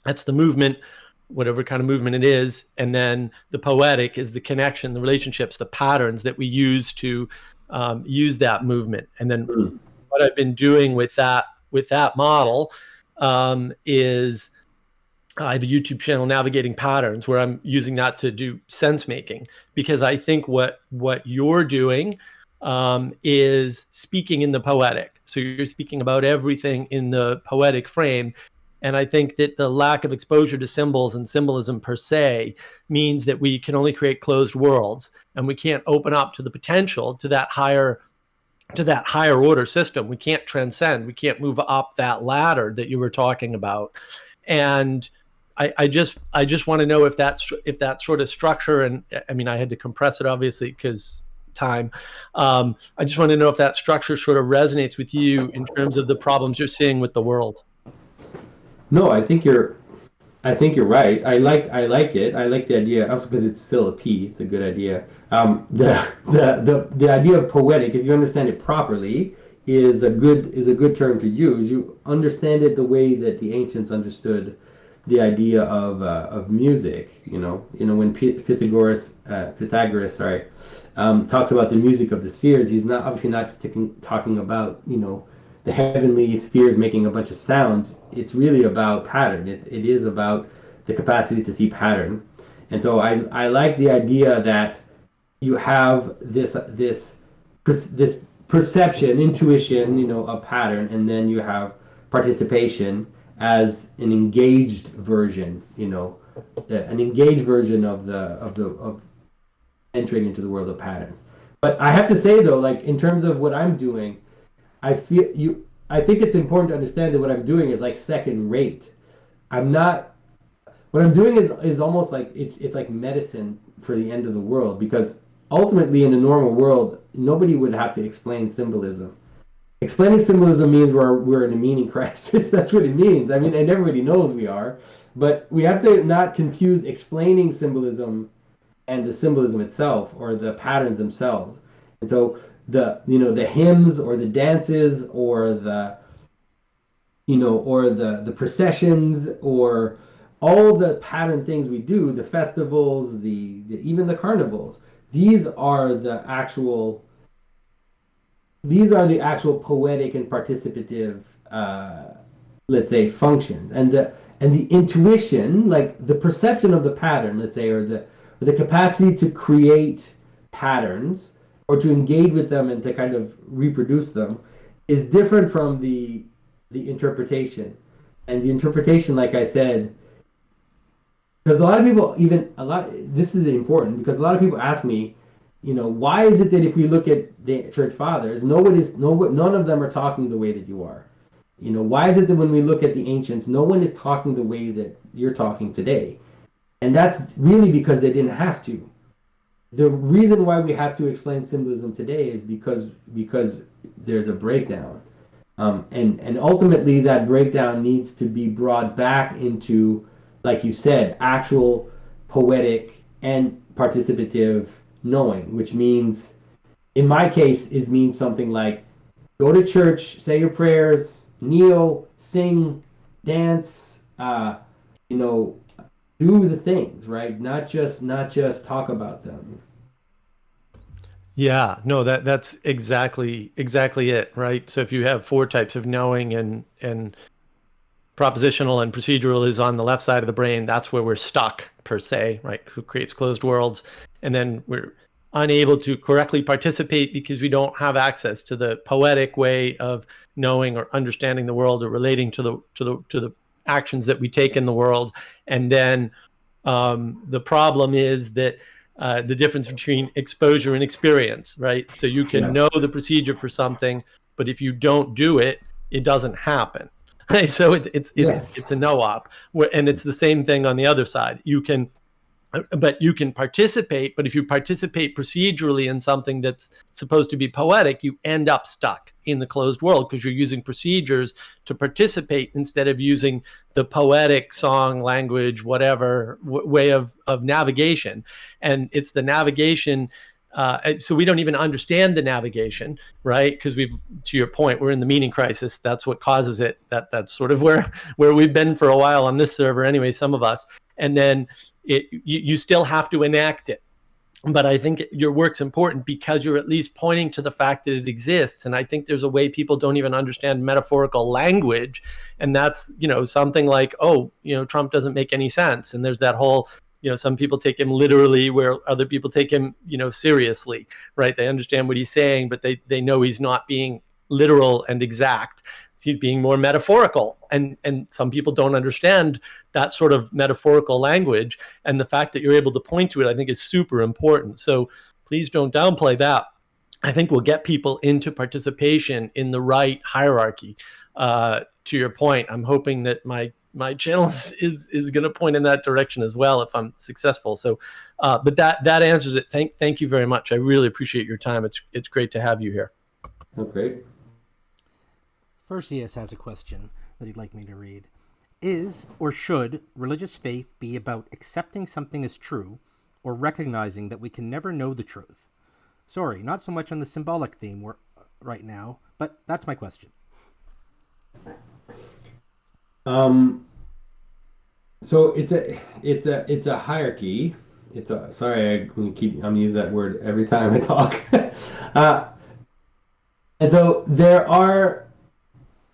That's the movement, whatever kind of movement it is, and then the poetic is the connection, the relationships, the patterns that we use to use that movement. And then what I've been doing with that model is I have a YouTube channel, Navigating Patterns, where I'm using that to do sense making, because I think what you're doing is speaking in the poetic. So you're speaking about everything in the poetic frame. And I think that the lack of exposure to symbols and symbolism per se means that we can only create closed worlds, and we can't open up to the potential to that higher order system. We can't transcend. We can't move up that ladder that you were talking about. And I just want to know if that sort of structure, and I mean, I had to compress it obviously because time. I just want to know if that structure sort of resonates with you in terms of the problems you're seeing with the world. No, I think you're right. I like it. I like the idea also because it's still a P. It's a good idea. The idea of poetic, if you understand it properly, is a good term to use. You understand it the way that the ancients understood the idea of music. When Pythagoras talks about the music of the spheres, he's obviously not talking about the heavenly spheres making a bunch of sounds. It's really about pattern. It is about the capacity to see pattern. And so I like the idea that you have this perception, intuition, of pattern, and then you have participation as an engaged version, an engaged version of entering into the world of patterns. But I have to say though, like in terms of what I'm doing, I think it's important to understand that what I'm doing is like second rate. What I'm doing is almost like it's like medicine for the end of the world, because ultimately in a normal world, nobody would have to explain symbolism. Explaining symbolism means we're in a meaning crisis. That's what it means. I mean, and everybody knows we are, but we have to not confuse explaining symbolism and the symbolism itself or the patterns themselves. And so the hymns or the dances or the processions or all the pattern things we do, the festivals, even the carnivals, these are the actual poetic and participative let's say functions. And the intuition, like the perception of the pattern, let's say, or the capacity to create patterns or to engage with them and to kind of reproduce them, is different from the interpretation. And the interpretation, like I said, because a lot of people, this is important, because a lot of people ask me, why is it that if we look at the church fathers, none of them are talking the way that you are? Why is it that when we look at the ancients, no one is talking the way that you're talking today? And that's really because they didn't have to. The reason why we have to explain symbolism today is because there's a breakdown. And ultimately that breakdown needs to be brought back into, like you said, actual poetic and participative knowing, which means, in my case, means something like go to church, say your prayers, kneel, sing, dance, do the things, right? Not just talk about them. Yeah, no, that's exactly it, right? So if you have four types of knowing, and propositional and procedural is on the left side of the brain, that's where we're stuck per se, right? Who creates closed worlds, and then we're unable to correctly participate because we don't have access to the poetic way of knowing or understanding the world or relating to the actions that we take in the world. And then the problem is that the difference between exposure and experience, right? So you can know the procedure for something, but if you don't do it, it doesn't happen. Right? So it's a no-op, and it's the same thing on the other side. You can participate, but if you participate procedurally in something that's supposed to be poetic, you end up stuck in the closed world because you're using procedures to participate instead of using the poetic song, language, whatever way of navigation. And it's the navigation. So we don't even understand the navigation, right? Because to your point, we're in the meaning crisis. That's what causes it. That's sort of where we've been for a while on this server anyway, some of us. And then you still have to enact it. But I think your work's important because you're at least pointing to the fact that it exists. And I think there's a way people don't even understand metaphorical language. And that's, something like, Trump doesn't make any sense. And there's that whole, some people take him literally where other people take him, seriously, right? They understand what he's saying, but they know he's not being literal and exact. He's being more metaphorical, and some people don't understand that sort of metaphorical language, and the fact that you're able to point to it, I think, is super important. So please don't downplay that. I think we'll get people into participation in the right hierarchy. To your point, I'm hoping that my channel is going to point in that direction as well if I'm successful. So, but that answers it. Thank you very much. I really appreciate your time. It's great to have you here. Oh, great. Perseus has a question that he'd like me to read. Is or should religious faith be about accepting something as true or recognizing that we can never know the truth? Sorry, not so much on the symbolic theme right now, but that's my question. So it's a hierarchy. I'm gonna use that word every time I talk. And so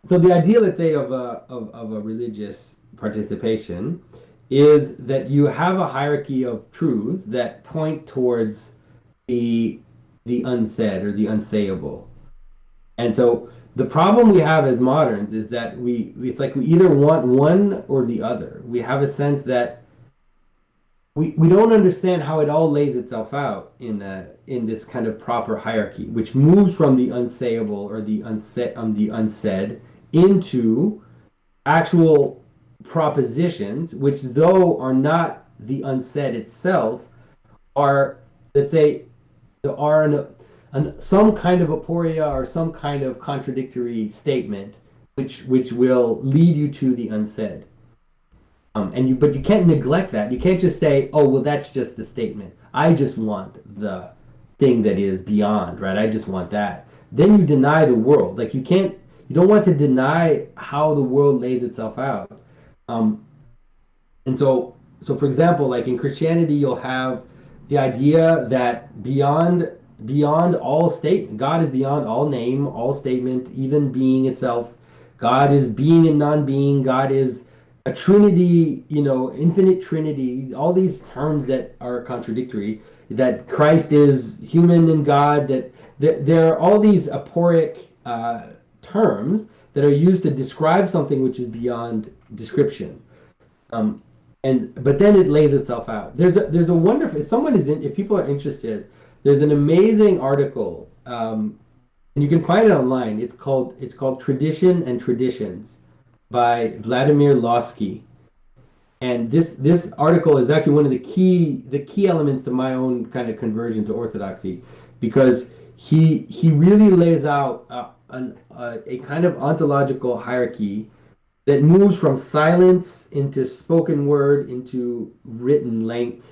So the idea, let's say, of a religious participation is that you have a hierarchy of truths that point towards the unsaid or the unsayable. And so the problem we have as moderns is that it's like we either want one or the other. We have a sense that we don't understand how it all lays itself out in this kind of proper hierarchy, which moves from the unsayable or the unsaid into actual propositions, which though are not the unsaid itself, are, let's say, are some kind of aporia or some kind of contradictory statement, which will lead you to the unsaid. But you can't neglect that. You can't just say, oh, well, that's just the statement. I just want the thing that is beyond, right? I just want that. Then you deny the world. Like you don't want to deny how the world lays itself out. And so for example, like in Christianity, you'll have the idea that beyond all statement, God is beyond all name, all statement, even being itself. God is being and non-being. God is a trinity, infinite trinity, all these terms that are contradictory, that Christ is human and God, that there are all these aporic terms that are used to describe something which is beyond description, but then it lays itself out. There's a wonderful, if people are interested, there's an amazing article, and you can find it online. It's called Tradition and Traditions by Vladimir Lossky, and this article is actually one of the key elements to my own kind of conversion to orthodoxy, because he really lays out a kind of ontological hierarchy that moves from silence into spoken word, into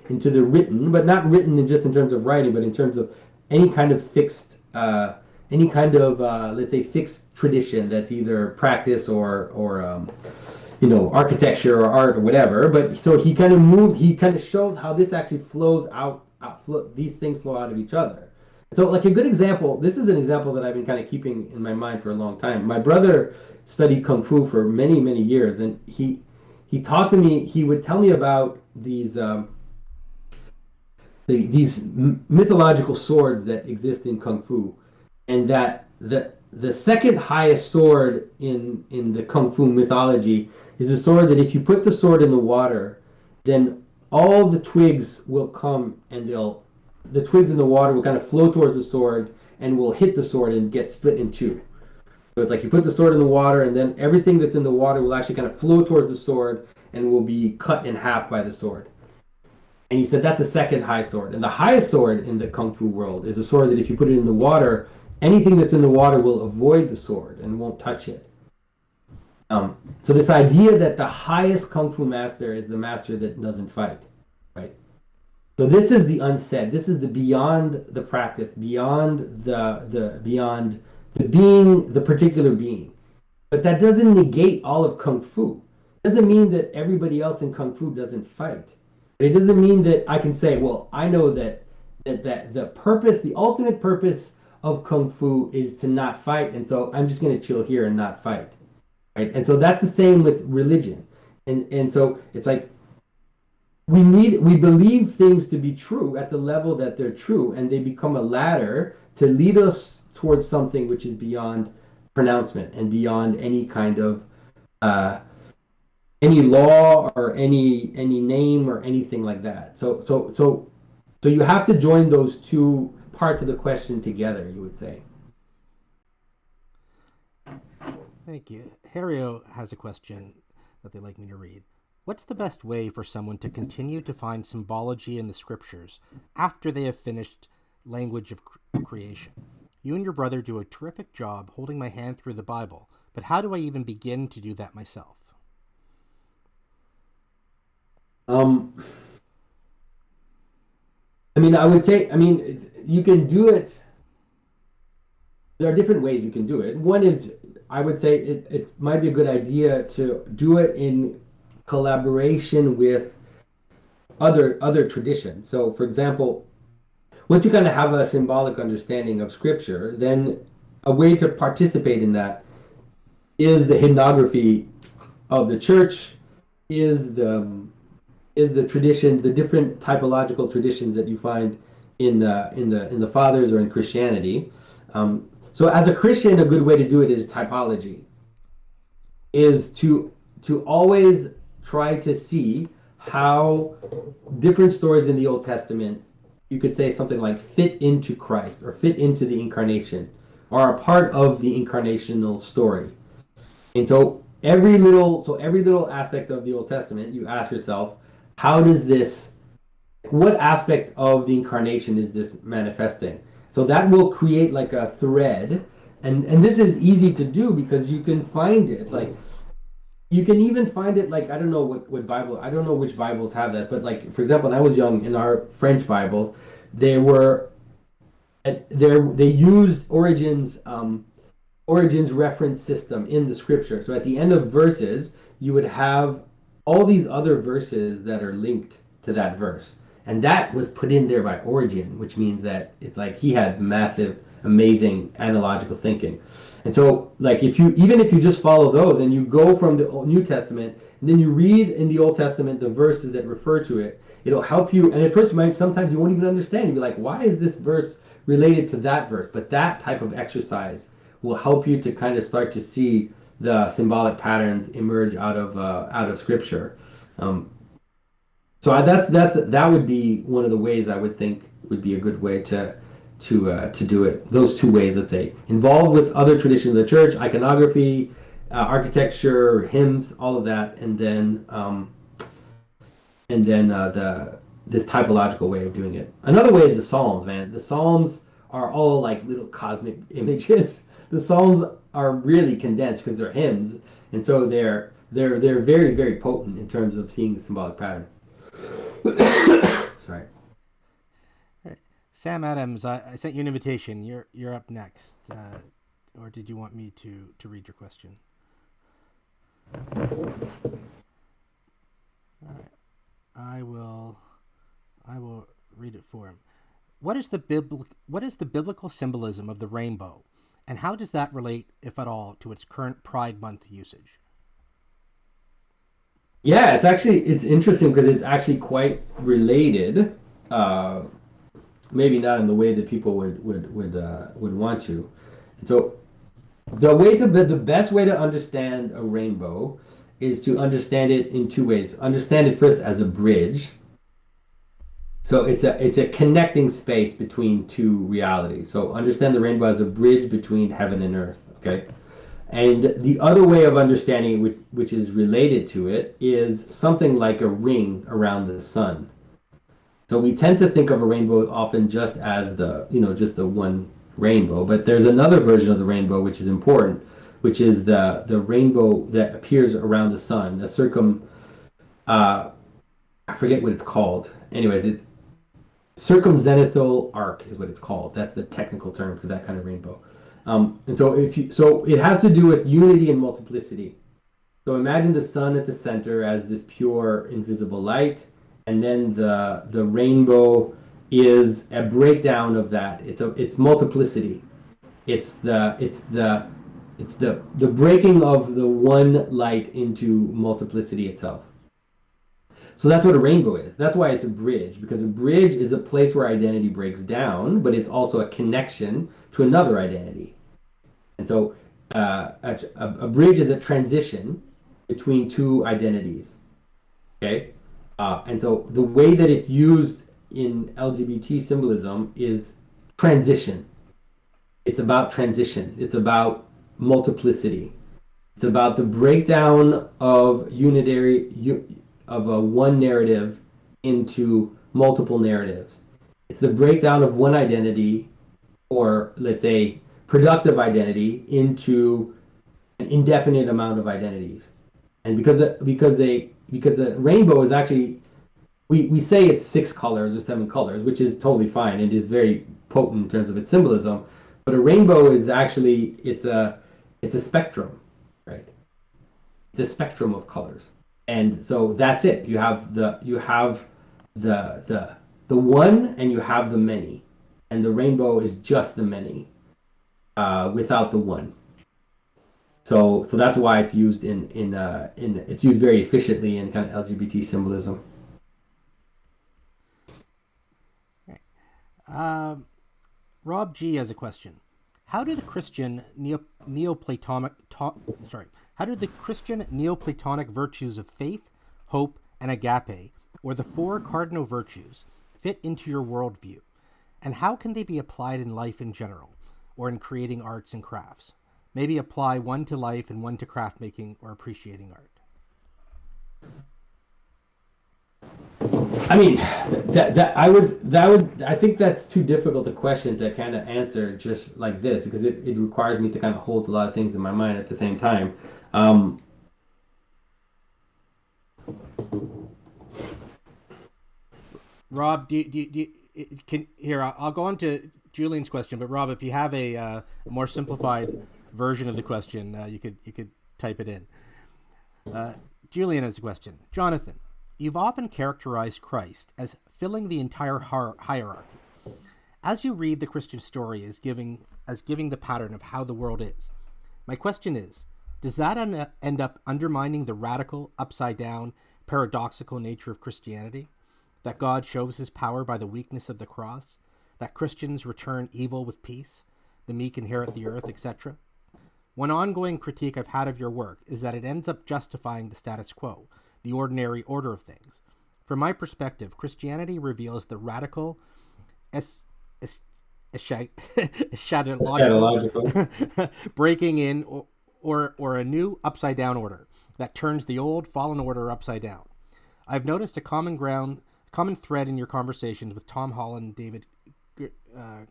into the written, but not written just in terms of writing, but in terms of any kind of fixed, let's say, fixed tradition that's either practice or architecture or art or whatever. But so he kind of shows how this actually flows out. These things flow out of each other. So like a good example, this is an example that I've been kind of keeping in my mind for a long time. My brother studied Kung Fu for many, many years, and he talked to me, he would tell me about these mythological swords that exist in Kung Fu, and that the second highest sword in the Kung Fu mythology is a sword that if you put the sword in the water, then all the twigs will come and the twigs in the water will kind of flow towards the sword and will hit the sword and get split in two. So it's like you put the sword in the water, and then everything that's in the water will actually kind of flow towards the sword and will be cut in half by the sword. And he said that's a second high sword. And the highest sword in the Kung Fu world is a sword that if you put it in the water, anything that's in the water will avoid the sword and won't touch it. So this idea that the highest Kung Fu master is the master that doesn't fight, right? So this is the unsaid. This is the beyond the practice, beyond beyond the being, the particular being. But that doesn't negate all of Kung Fu. It doesn't mean that everybody else in Kung Fu doesn't fight. But it doesn't mean that I can say, well, I know that the purpose, the ultimate purpose of Kung Fu is to not fight, and so I'm just going to chill here and not fight. Right? And so that's the same with religion. And so it's like we believe things to be true at the level that they're true, and they become a ladder to lead us towards something which is beyond pronouncement and beyond any kind of any law or any name or anything like that. So you have to join those two parts of the question together, you would say. Thank you. Hario has a question that they'd like me to read. What's the best way for someone to continue to find symbology in the scriptures after they have finished language of creation? You and your brother do a terrific job holding my hand through the Bible, but how do I even begin to do that myself? I would say, you can do it. There are different ways you can do it. One is, I would say it might be a good idea to do it in collaboration with other traditions. So, for example, once you kind of have a symbolic understanding of scripture, then a way to participate in that is the hymnography of the church, is the tradition, the different typological traditions that you find in the fathers or in Christianity. So as a Christian, a good way to do it is typology, is to always try to see how different stories in the Old Testament, you could say something like, fit into Christ or fit into the incarnation, or are part of the incarnational story. And so every little aspect of the Old Testament, you ask yourself, what aspect of the incarnation is this manifesting? So that will create like a thread, and this is easy to do because you can find it. Like you can even find it, like, I don't know what Bible, I don't know which Bibles have that, but like, for example, when I was young, in our French Bibles, they used Origen's reference system in the scripture. So at the end of verses, you would have all these other verses that are linked to that verse. And that was put in there by Origen, which means that it's like he had massive, amazing analogical thinking. And so, like, even if you just follow those and you go from the New Testament and then you read in the Old Testament the verses that refer to it, it'll help you. And at first, sometimes you won't even understand. You'll be like, why is this verse related to that verse? But that type of exercise will help you to kind of start to see the symbolic patterns emerge out of Scripture. So that would be one of the ways I would think would be a good way to do it. Those two ways, let's say, involved with other traditions of the church, iconography, architecture, hymns, all of that, and then this typological way of doing it. Another way is the Psalms, man. The Psalms are all like little cosmic images. The Psalms are really condensed because they're hymns, and so they're very, very potent in terms of seeing the symbolic patterns. Sorry. Right. Sam Adams, I sent you an invitation. You're up next. Or did you want me to read your question? All right. I will read it for him. What is the biblical symbolism of the rainbow, and how does that relate, if at all, to its current Pride Month usage? Yeah, it's interesting because it's actually quite related. Maybe not in the way that people would want to. And so the best way to understand a rainbow is to understand it in two ways. Understand it first as a bridge, So it's a connecting space between two realities. So understand the rainbow as a bridge between heaven and earth. Okay. And the other way of understanding which is related to it is something like a ring around the sun. So we tend to think of a rainbow often just as just the one rainbow, but there's another version of the rainbow which is important, which is the rainbow that appears around the sun, the I forget what it's called. Anyways, it's circumzenithal arc is what it's called. That's the technical term for that kind of rainbow. And so it has to do with unity and multiplicity. So imagine the sun at the center as this pure invisible light, and then the rainbow is a breakdown of that. It's multiplicity. It's the breaking of the one light into multiplicity itself. So that's what a rainbow is. That's why it's a bridge, because a bridge is a place where identity breaks down, but it's also a connection to another identity. And so a bridge is a transition between two identities. Okay? And so the way that it's used in LGBT symbolism is transition. It's about transition. It's about multiplicity. It's about the breakdown of one narrative into multiple narratives. It's the breakdown of one identity, or let's say productive identity, into an indefinite amount of identities. And because a rainbow is actually, we say it's 6 colors or 7 colors, which is totally fine and is very potent in terms of its symbolism. But a rainbow is actually it's a spectrum, right? It's a spectrum of colors. And so that's it. You have the one, and you have the many, and the rainbow is just the many, without the one. So that's why it's used it's used very efficiently in kind of LGBT symbolism. Rob G has a question. How do the Christian Neoplatonic virtues of faith, hope, and agape, or the 4 cardinal virtues, fit into your worldview? And how can they be applied in life in general, or in creating arts and crafts? Maybe apply one to life and one to craft making or appreciating art. I mean, I think that's too difficult a question to kind of answer just like this, because it requires me to kind of hold a lot of things in my mind at the same time. Rob, I'll go on to Julian's question, but Rob, if you have a more simplified version of the question, you could type it in. Julian has a question. Jonathan, you've often characterized Christ as filling the entire hierarchy. As you read the Christian story as giving the pattern of how the world is, my question is, does that end up undermining the radical, upside-down, paradoxical nature of Christianity? That God shows his power by the weakness of the cross? That Christians return evil with peace? The meek inherit the earth, etc.? One ongoing critique I've had of your work is that it ends up justifying the status quo, the ordinary order of things. From my perspective, Christianity reveals the radical eschatological breaking in or a new upside down order that turns the old fallen order upside down. I've noticed a common thread in your conversations with Tom Holland, David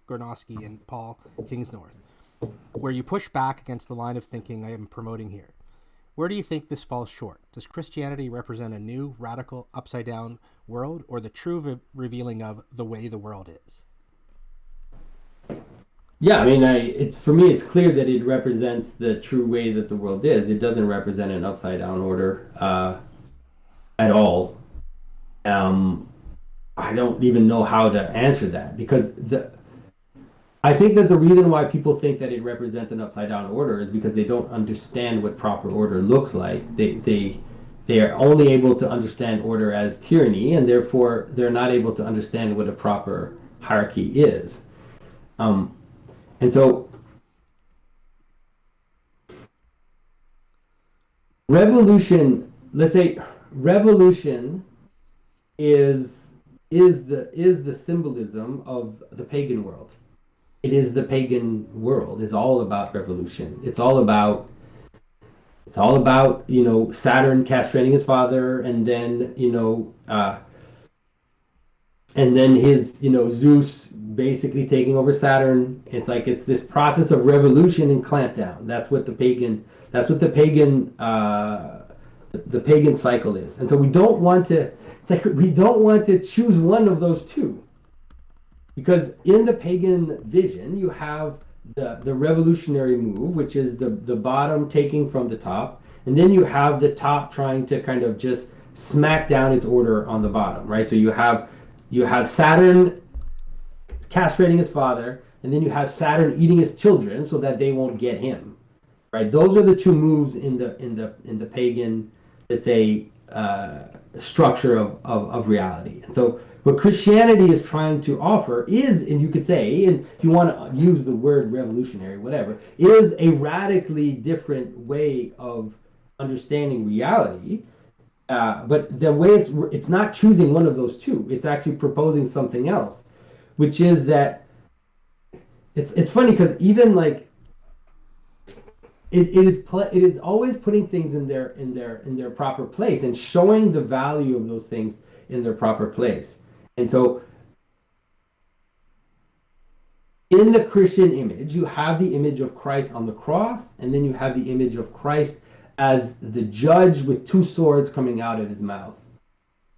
Gornosky, and Paul Kingsnorth, where you push back against the line of thinking I am promoting here. Where do you think this falls short? Does Christianity represent a new, radical, upside-down world, or the true revealing of the way the world is? Yeah, I mean, for me, it's clear that it represents the true way that the world is. It doesn't represent an upside-down order at all. I don't even know how to answer that, because I think that the reason why people think that it represents an upside-down order is because they don't understand what proper order looks like. They are only able to understand order as tyranny, and therefore they're not able to understand what a proper hierarchy is. And so revolution, let's say revolution is is the symbolism of the pagan world. It is the pagan world. It's all about revolution. It's all about Saturn castrating his father, and then his Zeus basically taking over Saturn. It's like it's this process of revolution and clampdown. That's what the pagan the pagan cycle is. And so we don't want to choose one of those two, because in the pagan vision you have the revolutionary move, which is the bottom taking from the top, and then you have the top trying to kind of just smack down its order on the bottom, right? So you have Saturn castrating his father, and then you have Saturn eating his children so that they won't get him, right? Those are the two moves in the pagan, let's say, structure of reality. And so what Christianity is trying to offer is, and you could say, and if you want to use the word revolutionary, whatever, is a radically different way of understanding reality. But the way it's not choosing one of those two. It's actually proposing something else, which is that it's funny because even like it is always putting things in their proper place and showing the value of those things in their proper place. And so in the Christian image, you have the image of Christ on the cross, and then you have the image of Christ as the judge with two swords coming out of his mouth.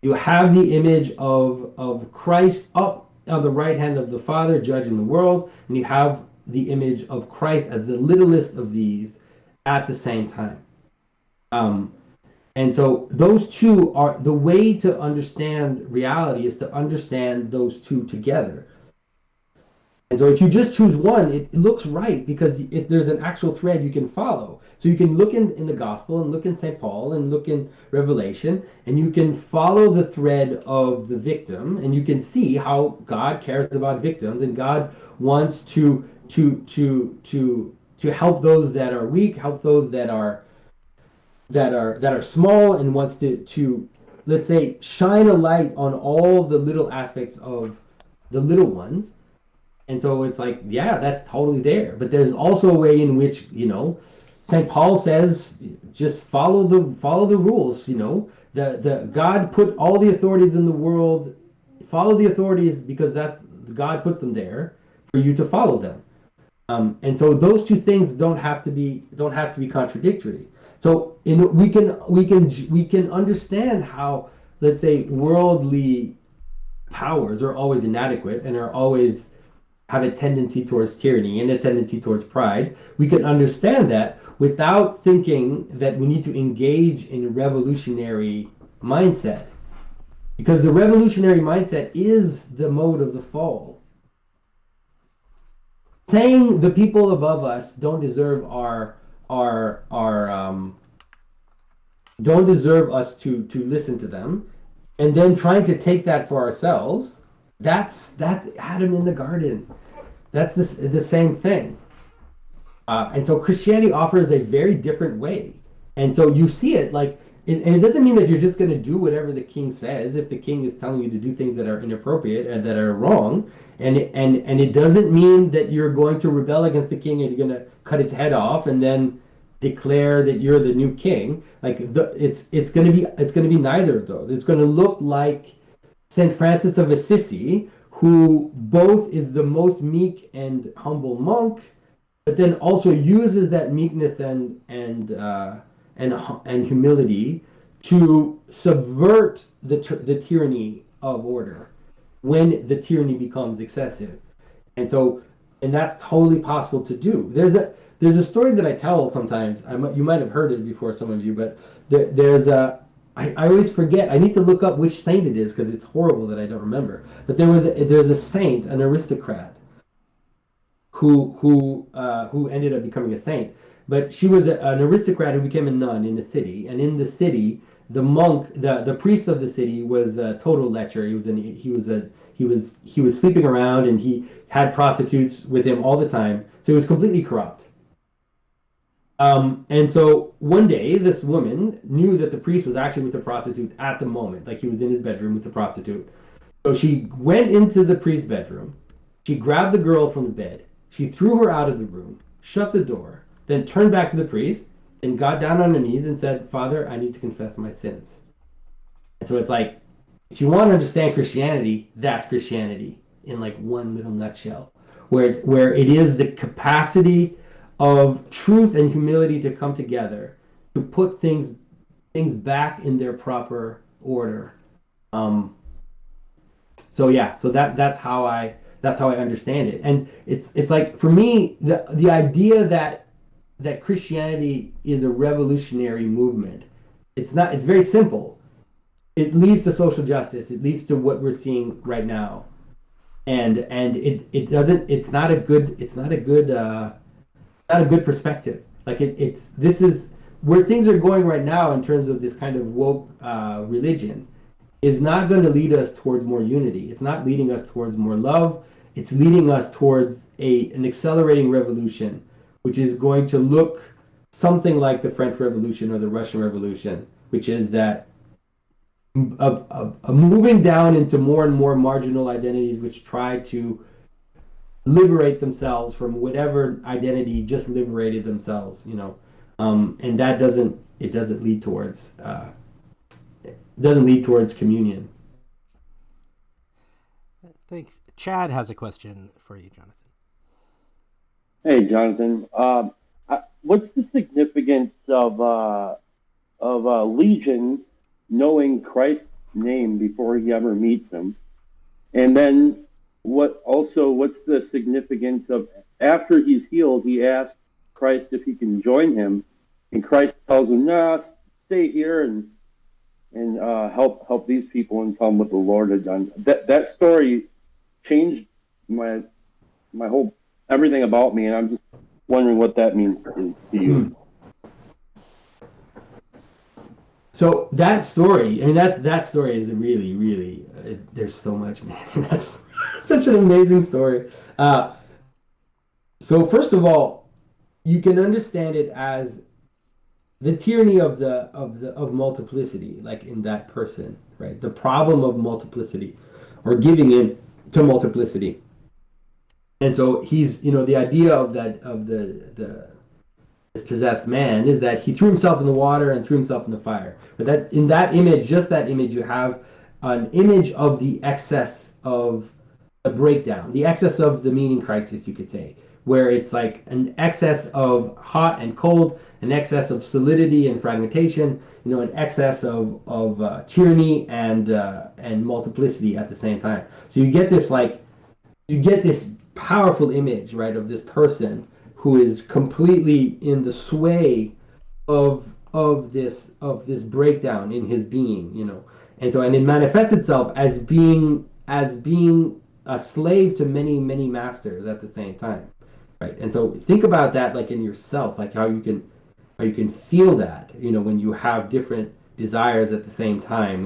You have the image of Christ up on the right hand of the Father, judging the world, and you have the image of Christ as the littlest of these at the same time. And so those two are the way to understand reality, is to understand those two together. And so if you just choose one, it looks right because there's an actual thread you can follow. So you can look in the gospel and look in St. Paul and look in Revelation, and you can follow the thread of the victim, and you can see how God cares about victims, and God wants to help those that are weak, help those that are small, and wants to let's say shine a light on all the little aspects of the little ones. And so it's like, yeah, that's totally there. But there's also a way in which, St. Paul says, just follow the rules. The God put all the authorities in the world. Follow the authorities because God put them there for you to follow them. And so those two things don't have to be contradictory. So we can understand how, let's say, worldly powers are always inadequate and are always have a tendency towards tyranny and a tendency towards pride. We can understand that without thinking that we need to engage in a revolutionary mindset, because the revolutionary mindset is the mode of the fall. Saying the people above us don't deserve don't deserve us to listen to them, and then trying to take that for ourselves, that's Adam in the garden. That's the same thing. And so Christianity offers a very different way. And so you see it like, and it doesn't mean that you're just going to do whatever the king says if the king is telling you to do things that are inappropriate and that are wrong. And it doesn't mean that you're going to rebel against the king and you're going to cut its head off and then declare that you're the new king. Like it's going to be neither of those. It's going to look like St. Francis of Assisi, who both is the most meek and humble monk, but then also uses that meekness and humility to subvert the tyranny of order when the tyranny becomes excessive. And that's totally possible to do. There's a story that I tell sometimes. You might have heard it before, some of you, but I always forget. I need to look up which saint it is because it's horrible that I don't remember. But there's a saint, an aristocrat, who ended up becoming a saint. But she was an aristocrat who became a nun in the city, and in the city, the monk, the priest of the city, was a total lecher. He was sleeping around, and he had prostitutes with him all the time. So he was completely corrupt. And so one day, this woman knew that the priest was actually with a prostitute at the moment, like he was in his bedroom with the prostitute. So she went into the priest's bedroom. She grabbed the girl from the bed. She threw her out of the room, shut the door, then turned back to the priest and got down on her knees and said, "Father, I need to confess my sins." And so it's like, if you want to understand Christianity, that's Christianity in like one little nutshell, where it is the capacity of truth and humility to come together to put things back in their proper order. So yeah, so that's how I understand it. And it's like, for me, the idea that Christianity is a revolutionary movement, it's not. It's very simple. It leads to social justice. It leads to what we're seeing right now, and it doesn't. It's not a good perspective. Like this is where things are going right now in terms of this kind of woke religion is not going to lead us towards more unity. It's not leading us towards more love. It's leading us towards an accelerating revolution, which is going to look something like the French Revolution or the Russian Revolution, which is that a moving down into more and more marginal identities which try to liberate themselves from whatever identity just liberated themselves, and that doesn't lead towards communion. Thanks. Chad has a question for you, Jonathan. Hey, Jonathan. What's the significance of Legion knowing Christ's name before he ever meets him? And then what's the significance of after he's healed, he asks Christ if he can join him, and Christ tells him, "Nah, stay here and help these people and tell them what the Lord had done." That story changed my whole everything about me, and I'm just wondering what that means to you. So that story, I mean, that story is really, really. There's so much, man. That's such an amazing story. So first of all, you can understand it as the tyranny of multiplicity, like in that person, right? The problem of multiplicity, or giving in to multiplicity. And so he's, the idea of the possessed man is that he threw himself in the water and threw himself in the fire. But that in that image, just that image, you have an image of the excess of the breakdown, the excess of the meaning crisis, you could say, where it's like an excess of hot and cold, an excess of solidity and fragmentation, an excess of tyranny and multiplicity at the same time. So you get this powerful image, right, of this person who is completely in the sway of this breakdown in his being, and it manifests itself as being a slave to many, many masters at the same time, right? And so think about that, like in yourself, like how you can feel that, when you have different desires at the same time,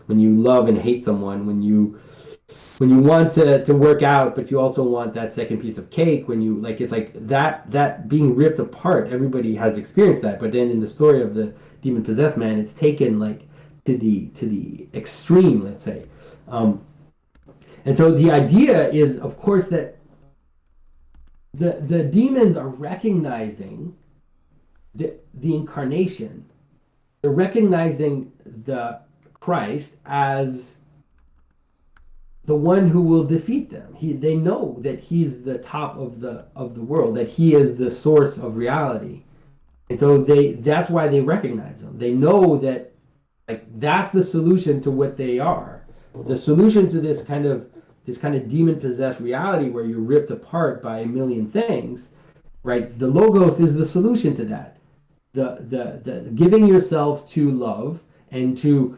when you love and hate someone, when you want to work out, but you also want that second piece of cake, when you it's like that being ripped apart. Everybody has experienced that, but then in the story of the demon possessed man, it's taken like to the extreme, let's say. And so the idea is, of course, that the demons are recognizing the incarnation. They're recognizing the Christ as the one who will defeat them. They know that he's the top of the world, that he is the source of reality, and so that's why they recognize him. They know that that's the solution to what they are. The solution to this kind of demon possessed reality where you're ripped apart by a million things, right? The logos is the solution to that. The giving yourself to love and to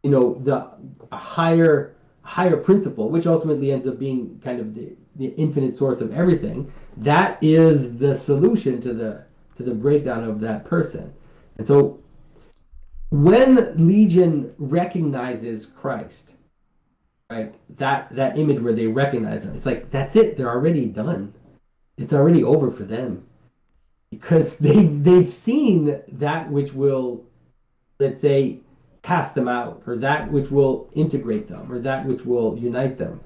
the higher principle, which ultimately ends up being kind of the infinite source of everything. That is the solution to the breakdown of that person. And so when Legion recognizes Christ, right, that image where they recognize him, it's like, that's it, they're already done. It's already over for them, because they've seen that which will, let's say, cast them out, or that which will integrate them, or that which will unite them.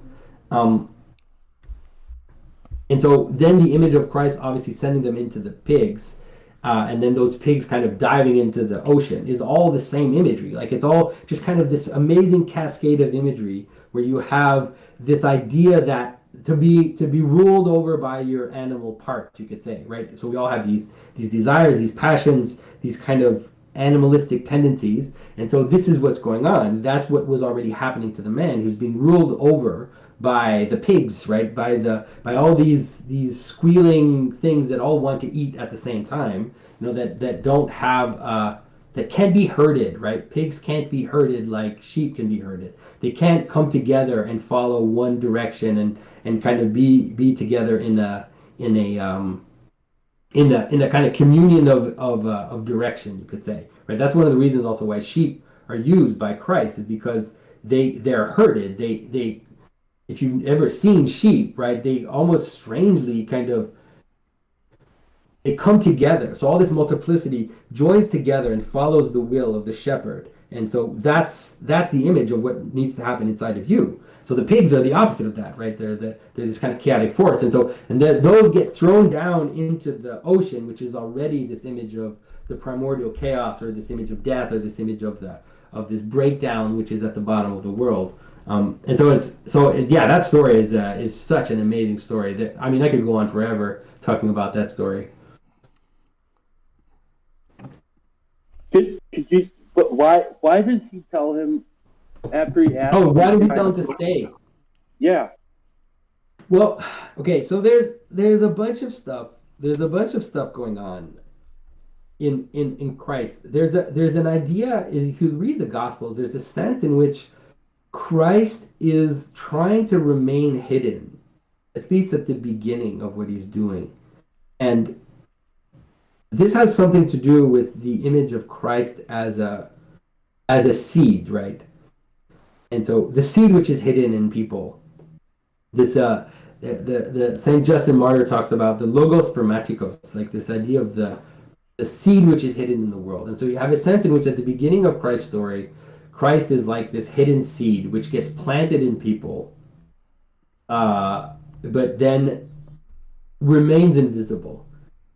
And so then the image of Christ obviously sending them into the pigs, and then those pigs kind of diving into the ocean is all the same imagery. Like it's all just kind of this amazing cascade of imagery where you have this idea that to be ruled over by your animal parts, you could say, right? So we all have these desires, these passions, these kind of animalistic tendencies, and so this is what's going on. That's what was already happening to the man who's being ruled over by the pigs, right? By all these squealing things that all want to eat at the same time, that don't have that can be herded, right? Pigs can't be herded like sheep can be herded. They can't come together and follow one direction and kind of be together in a kind of communion of direction, you could say, right? That's one of the reasons also why sheep are used by Christ, is because they're herded. They if you've ever seen sheep, right, they almost strangely kind of they come together. So all this multiplicity joins together and follows the will of the shepherd. And so that's the image of what needs to happen inside of you. So the pigs are the opposite of that, right? They're this kind of chaotic force, and those get thrown down into the ocean, which is already this image of the primordial chaos, or this image of death, or this image of this breakdown, which is at the bottom of the world. And that story is such an amazing story that I could go on forever talking about that story. Could you? But why does he tell him after he asked? Oh, why did he tell him to stay? Yeah. Well, okay, so there's a bunch of stuff. There's a bunch of stuff going on in Christ. There's an idea, if you read the Gospels, there's a sense in which Christ is trying to remain hidden, at least at the beginning of what he's doing. And this has something to do with the image of Christ as a seed, right? And so the seed which is hidden in people. This the Saint Justin Martyr talks about the logos spermaticos, like this idea of the seed which is hidden in the world. And so you have a sense in which at the beginning of Christ's story, Christ is like this hidden seed which gets planted in people, but then remains invisible.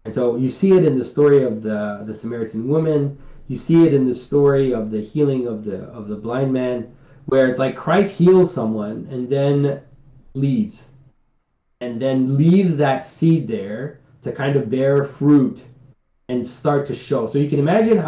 And so you see it in the story of the Samaritan woman. You see it in the story of the healing of the blind man, where it's like Christ heals someone and then leaves, and then leaves that seed there to kind of bear fruit and start to show. So you can imagine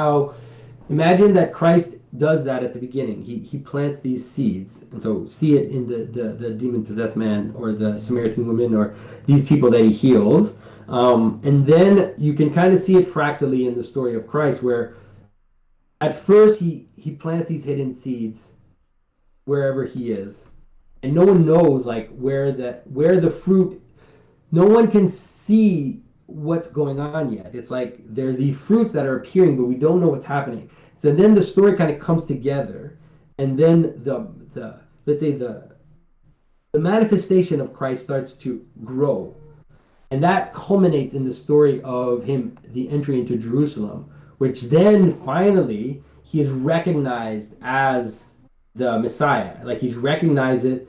that Christ does that at the beginning. He plants these seeds, and so see it in the demon-possessed man, or the Samaritan woman, or these people that he heals. And then you can kind of see it fractally in the story of Christ, where at first he plants these hidden seeds wherever he is, and no one knows like where the fruit. No one can see what's going on yet. It's like there are these fruits that are appearing, but we don't know what's happening. So then the story kind of comes together, and then the let's say the manifestation of Christ starts to grow. And that culminates in the story of him, the entry into Jerusalem, which then finally he is recognized as the Messiah. Like he's recognizes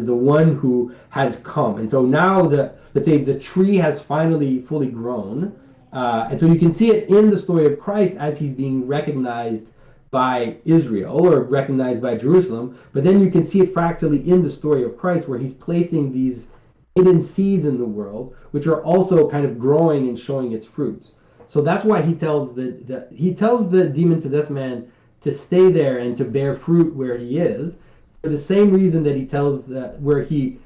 the one who has come. And so now let's say the tree has finally fully grown. And so you can see it in the story of Christ as he's being recognized by Israel, or recognized by Jerusalem. But then you can see it fractally in the story of Christ, where he's placing these hidden seeds in the world, which are also kind of growing and showing its fruits. So that's why he tells the demon-possessed man to stay there and to bear fruit where he is, for the same reason that he tells where he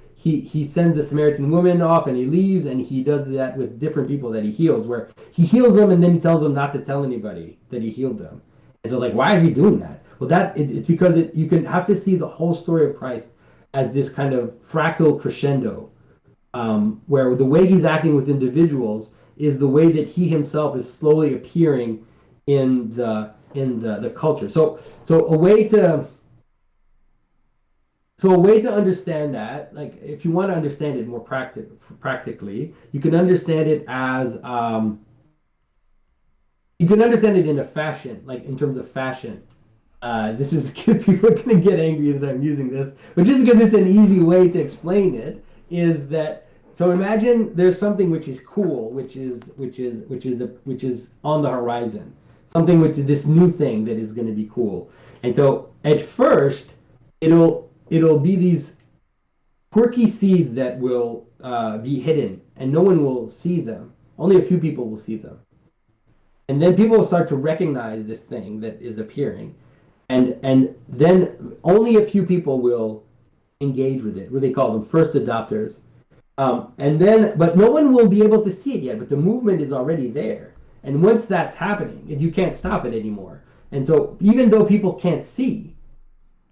sends the Samaritan woman off and he leaves, and he does that with different people that he heals, where he heals them and then he tells them not to tell anybody that he healed them. And so like, why is he doing that? Well, it's because you can have to see the whole story of Christ as this kind of fractal crescendo, where the way he's acting with individuals is the way that he himself is slowly appearing in the culture. So a way to understand that, like if you want to understand it more practically, you can understand it as you can understand it in a fashion, like in terms of fashion. this is people are going to get angry that I'm using this, but just because it's an easy way to explain it is that. So imagine there's something which is cool, which is on the horizon, something which is this new thing that is going to be cool. And so at first, it'll be these quirky seeds that will be hidden, and no one will see them. Only a few people will see them. And then people will start to recognize this thing that is appearing, and then only a few people will engage with it. What they call them first adopters. But no one will be able to see it yet. But the movement is already there, and once that's happening, you can't stop it anymore. And so, even though people can't see,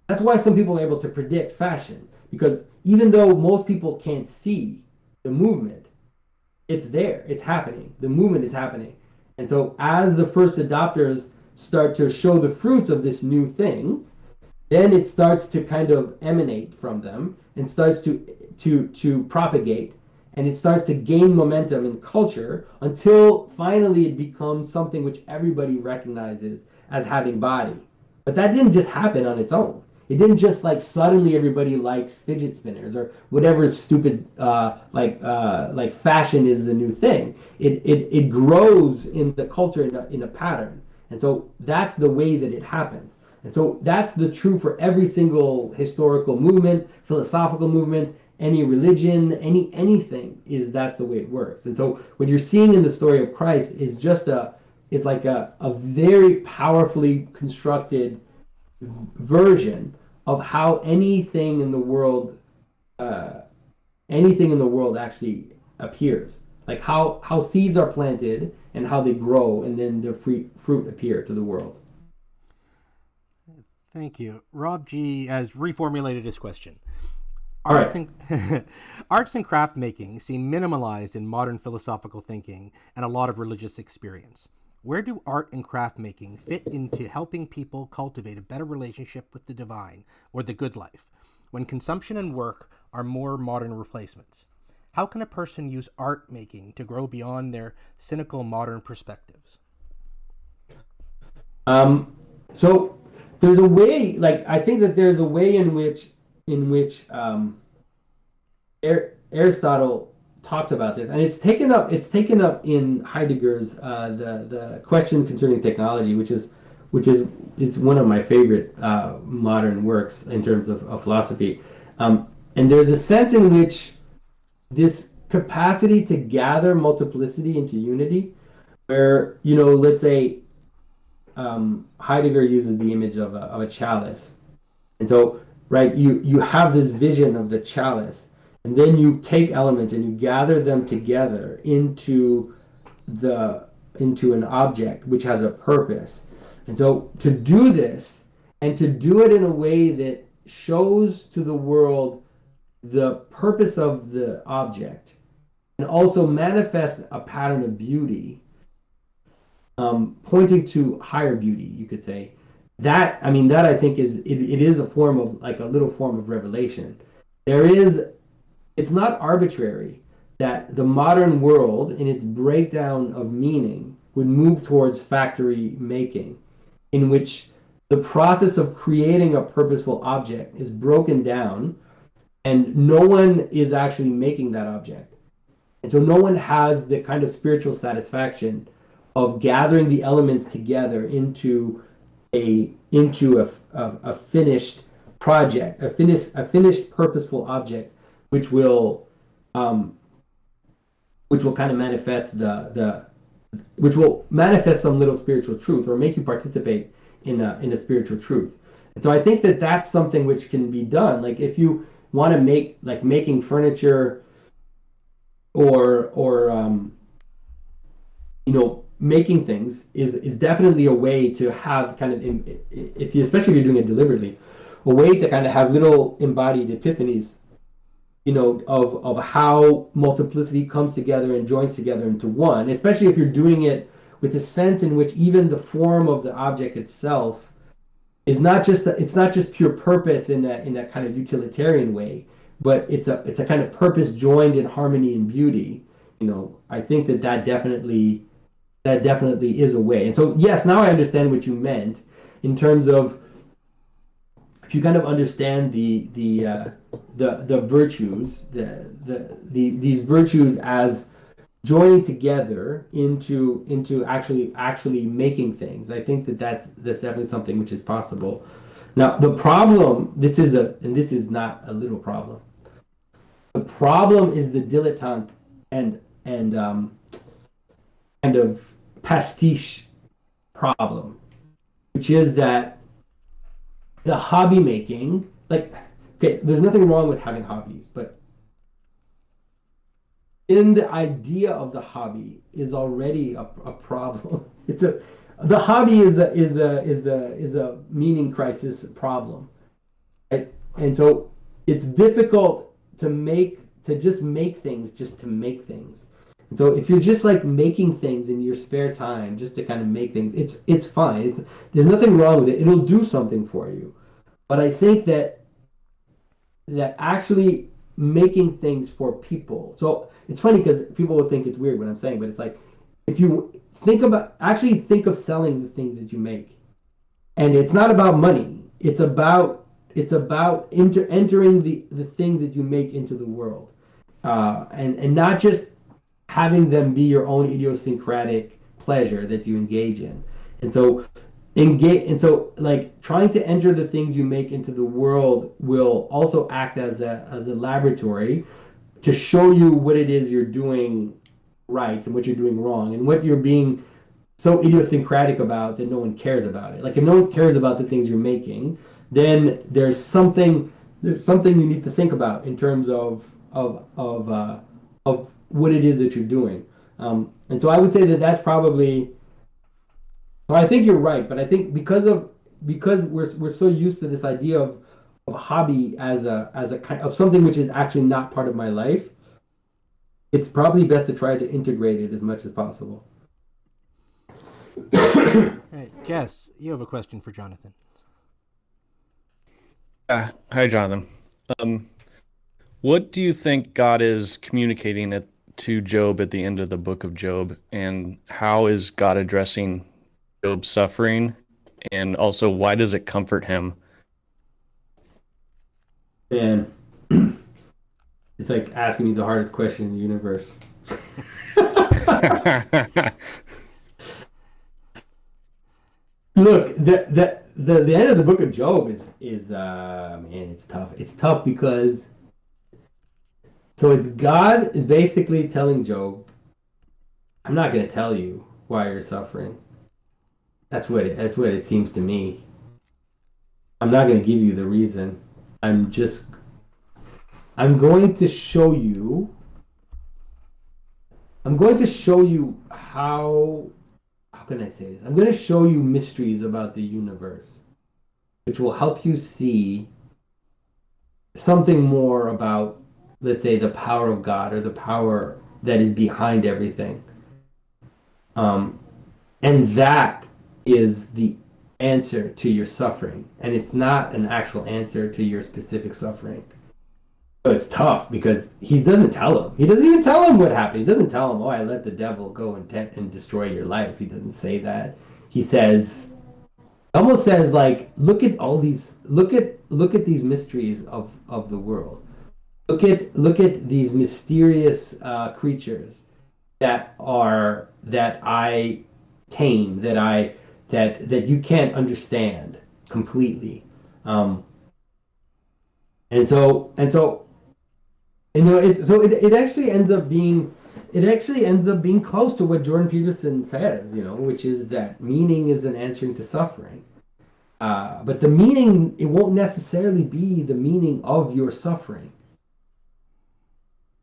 that's why some people are able to predict fashion, because even though most people can't see the movement, it's there, it's happening. The movement is happening. And so, as the first adopters start to show the fruits of this new thing, then it starts to kind of emanate from them and starts to propagate, and it starts to gain momentum in culture until finally it becomes something which everybody recognizes as having body. But that didn't just happen on its own. It didn't just like suddenly everybody likes fidget spinners or whatever stupid like fashion is the new thing. It grows in the culture in a pattern, and so that's the way that it happens. And so that's the true for every single historical movement, philosophical movement, any religion, anything, is that the way it works. And so what you're seeing in the story of Christ is just it's like a very powerfully constructed version of how anything in the world actually appears. Like how seeds are planted and how they grow, and then their fruit appear to the world. Thank you. Rob G has reformulated his question. All Arts right. and arts and craft making seem minimalized in modern philosophical thinking and a lot of religious experience. Where do art and craft making fit into helping people cultivate a better relationship with the divine or the good life, when consumption and work are more modern replacements? How can a person use art making to grow beyond their cynical modern perspectives? So there's a way, like I think that there's a way in which Aristotle talks about this, and it's taken up in Heidegger's the question concerning technology, which is it's one of my favorite modern works in terms of philosophy. And there's a sense in which this capacity to gather multiplicity into unity, where let's say Heidegger uses the image of a chalice, and so right, you have this vision of the chalice, and then you take elements and you gather them together into an object which has a purpose. And so to do this, and to do it in a way that shows to the world the purpose of the object, and also manifest a pattern of beauty, pointing to higher beauty, you could say. That I think is it is a form of, like, a little form of revelation. It's not arbitrary that the modern world, in its breakdown of meaning, would move towards factory making, in which the process of creating a purposeful object is broken down, and no one is actually making that object. And so no one has the kind of spiritual satisfaction of gathering the elements together into a finished project, a finished purposeful object, which will kind of manifest which will manifest some little spiritual truth, or make you participate in a spiritual truth. And so I think that that's something which can be done. Like, if you want to make, like, making furniture, or making things is definitely a way to have kind of, especially if you're doing it deliberately, a way to kind of have little embodied epiphanies, of how multiplicity comes together and joins together into one, especially if you're doing it with a sense in which even the form of the object itself is not just pure purpose in that kind of utilitarian way, but it's a kind of purpose joined in harmony and beauty. I think that definitely is a way. And so, yes, now I understand what you meant in terms of if you kind of understand the virtues, these virtues as joining together into actually making things, I think that's definitely something which is possible. Now the problem, this is not a little problem. The problem is the dilettante and kind of pastiche problem, which is that the hobby making, like, okay, there's nothing wrong with having hobbies, but in the idea of the hobby is already a problem. The hobby is a meaning crisis problem, right? And so it's difficult to just make things just to make things. And so if you're just like making things in your spare time just to kind of make things, it's fine. There's nothing wrong with it. It'll do something for you. But I think that actually making things for people. So it's funny because people will think it's weird what I'm saying, but it's like if you think of selling the things that you make, and it's not about money. It's about entering the things that you make into the world, and not just having them be your own idiosyncratic pleasure that you engage in. And so like trying to enter the things you make into the world will also act as a laboratory to show you what it is you're doing right and what you're doing wrong and what you're being so idiosyncratic about that no one cares about it. Like if no one cares about the things you're making, then there's something you need to think about in terms of what it is that you're doing. And so I would say that's probably. So I think you're right, but I think because we're so used to this idea of hobby as a kind of something which is actually not part of my life, it's probably best to try to integrate it as much as possible. All right, Jess, you have a question for Jonathan. Hi, Jonathan. What do you think God is communicating to Job at the end of the book of Job, and how is God addressing Job's suffering, and also why does it comfort him? Man, it's like asking me the hardest question in the universe. Look, the end of the book of Job is man, it's tough. It's tough because it's God is basically telling Job, I'm not going to tell you why you're suffering. That's what it seems to me. I'm not going to give you the reason. I'm going to show you how can I say this? I'm going to show you mysteries about the universe, which will help you see something more about, let's say, the power of God or the power that is behind everything. And that is the answer to your suffering, and it's not an actual answer to your specific suffering. So it's tough because he doesn't tell him. He doesn't even tell him what happened. He doesn't tell him, "Oh, I let the devil go and destroy your life." He doesn't say that. He says, almost says like, look at these mysteries of the world. Look at these mysterious creatures that I tame, that you can't understand completely, and so it actually ends up being close to what Jordan Peterson says, which is that meaning is an answering to suffering, but the meaning, it won't necessarily be the meaning of your suffering.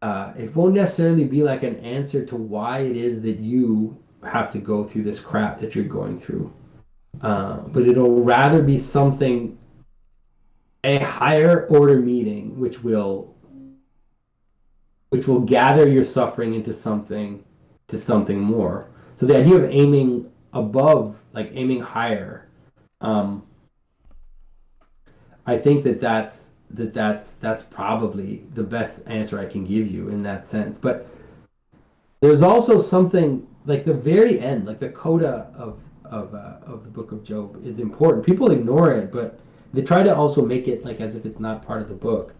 It won't necessarily be like an answer to why it is that you have to go through this crap that you're going through, but it'll rather be a higher order meaning which will gather your suffering into something more. So the idea of aiming above, like aiming higher, I think that's probably the best answer I can give you in that sense. But there's also something like the very end, like the coda of the book of Job is important. People ignore it, but they try to also make it like as if it's not part of the book,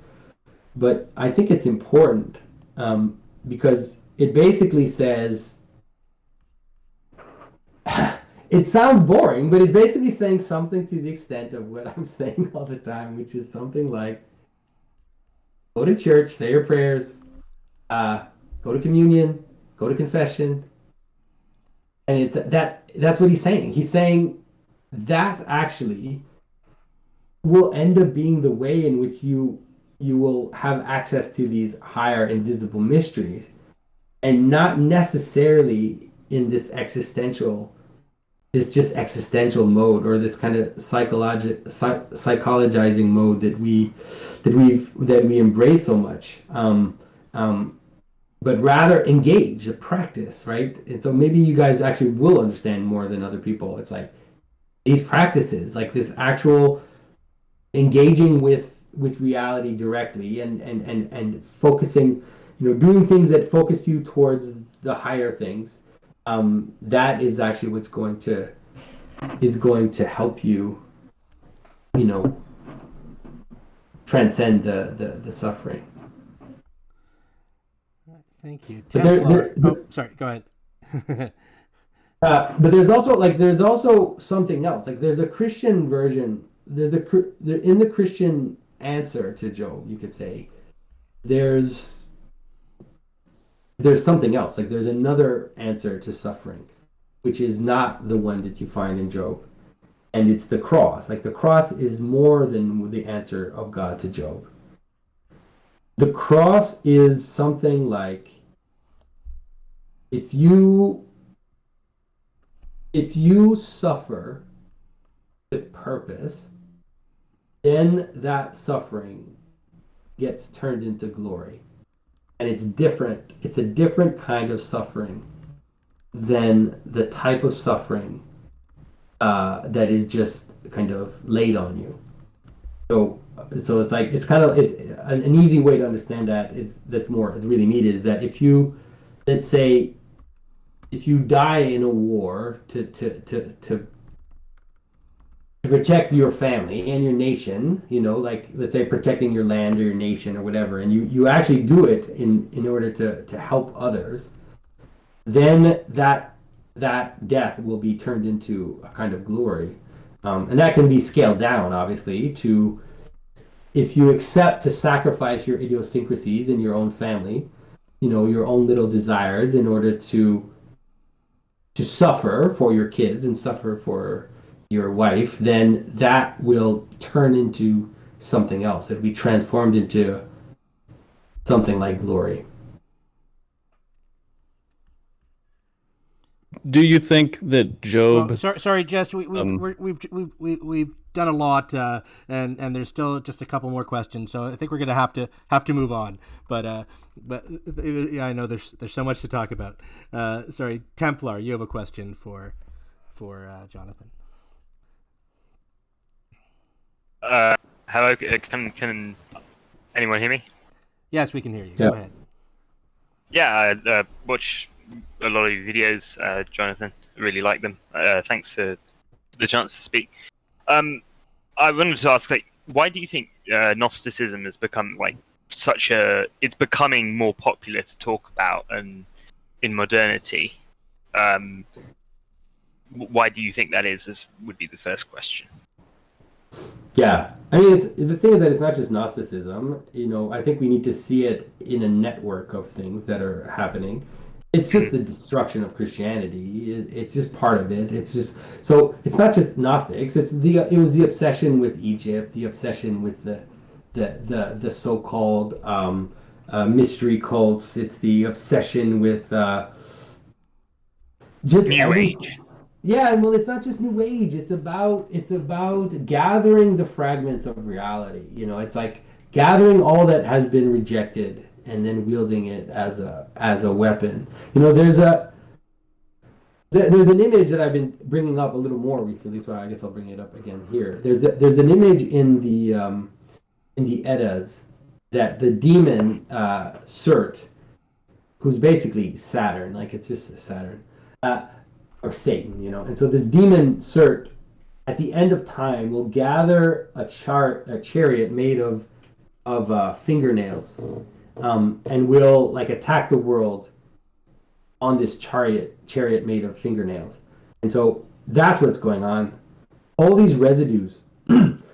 but I think it's important, because it basically says, it sounds boring, but it's basically saying something to the extent of what I'm saying all the time, which is something like, go to church, say your prayers, go to communion, go to confession. And it's that's what he's saying. He's saying that actually will end up being the way in which you will have access to these higher invisible mysteries, and not necessarily in this just existential mode, or this kind of psychologizing mode that we embrace so much. But rather engage, practice, right? And so maybe you guys actually will understand more than other people. It's like these practices, like this actual engaging with reality directly, and focusing, doing things that focus you towards the higher things. That is actually what's going to help you, transcend the suffering. Thank you. Sorry, go ahead. But there's also something else. Like there's a Christian version. In the Christian answer to Job, you could say, there's something else. Like there's another answer to suffering, which is not the one that you find in Job, and it's the cross. Like the cross is more than the answer of God to Job. The cross is something like, if you suffer with purpose, then that suffering gets turned into glory. And it's different. It's a different kind of suffering than the type of suffering that is just kind of laid on you. So it's like, it's an easy way to understand that's really needed, is that if you, let's say, if you die in a war to protect your family and your nation, like let's say protecting your land or your nation or whatever, and you actually do it in order to help others, then that death will be turned into a kind of glory. And that can be scaled down, obviously, to if you accept to sacrifice your idiosyncrasies in your own family, your own little desires, in order to suffer for your kids and suffer for your wife, then that will turn into something else. It'll be transformed into something like glory. Do you think that Job? Well, sorry, Jess. We've done a lot, and there's still just a couple more questions. So I think we're gonna have to move on. But yeah, I know there's so much to talk about. Sorry, Templar, you have a question for Jonathan. Hello. Can anyone hear me? Yes, we can hear you. Yeah. Go ahead. Yeah, I watch a lot of your videos, Jonathan. I really like them. Thanks for the chance to speak. I wanted to ask, why do you think Gnosticism has become it's becoming more popular to talk about and in modernity? Why do you think that is? This would be the first question. Yeah, I mean, the thing is that it's not just Gnosticism. I think we need to see it in a network of things that are happening. It's just the destruction of Christianity. It's just part of it. It's just, so it's not just Gnostics. It was the obsession with Egypt, the obsession with the so-called mystery cults. It's the obsession with just New Age. Yeah, well, it's not just New Age. It's about gathering the fragments of reality. It's like gathering all that has been rejected and then wielding it as a weapon. There's an image that I've been bringing up a little more recently, so I guess I'll bring it up again here. There's an image in the Eddas that the demon Surt, who's basically Saturn, like it's just Saturn. Or Satan, and so this demon Surt at the end of time, will gather a chariot made of fingernails, and will like attack the world on this chariot made of fingernails. And so that's what's going on. All these residues.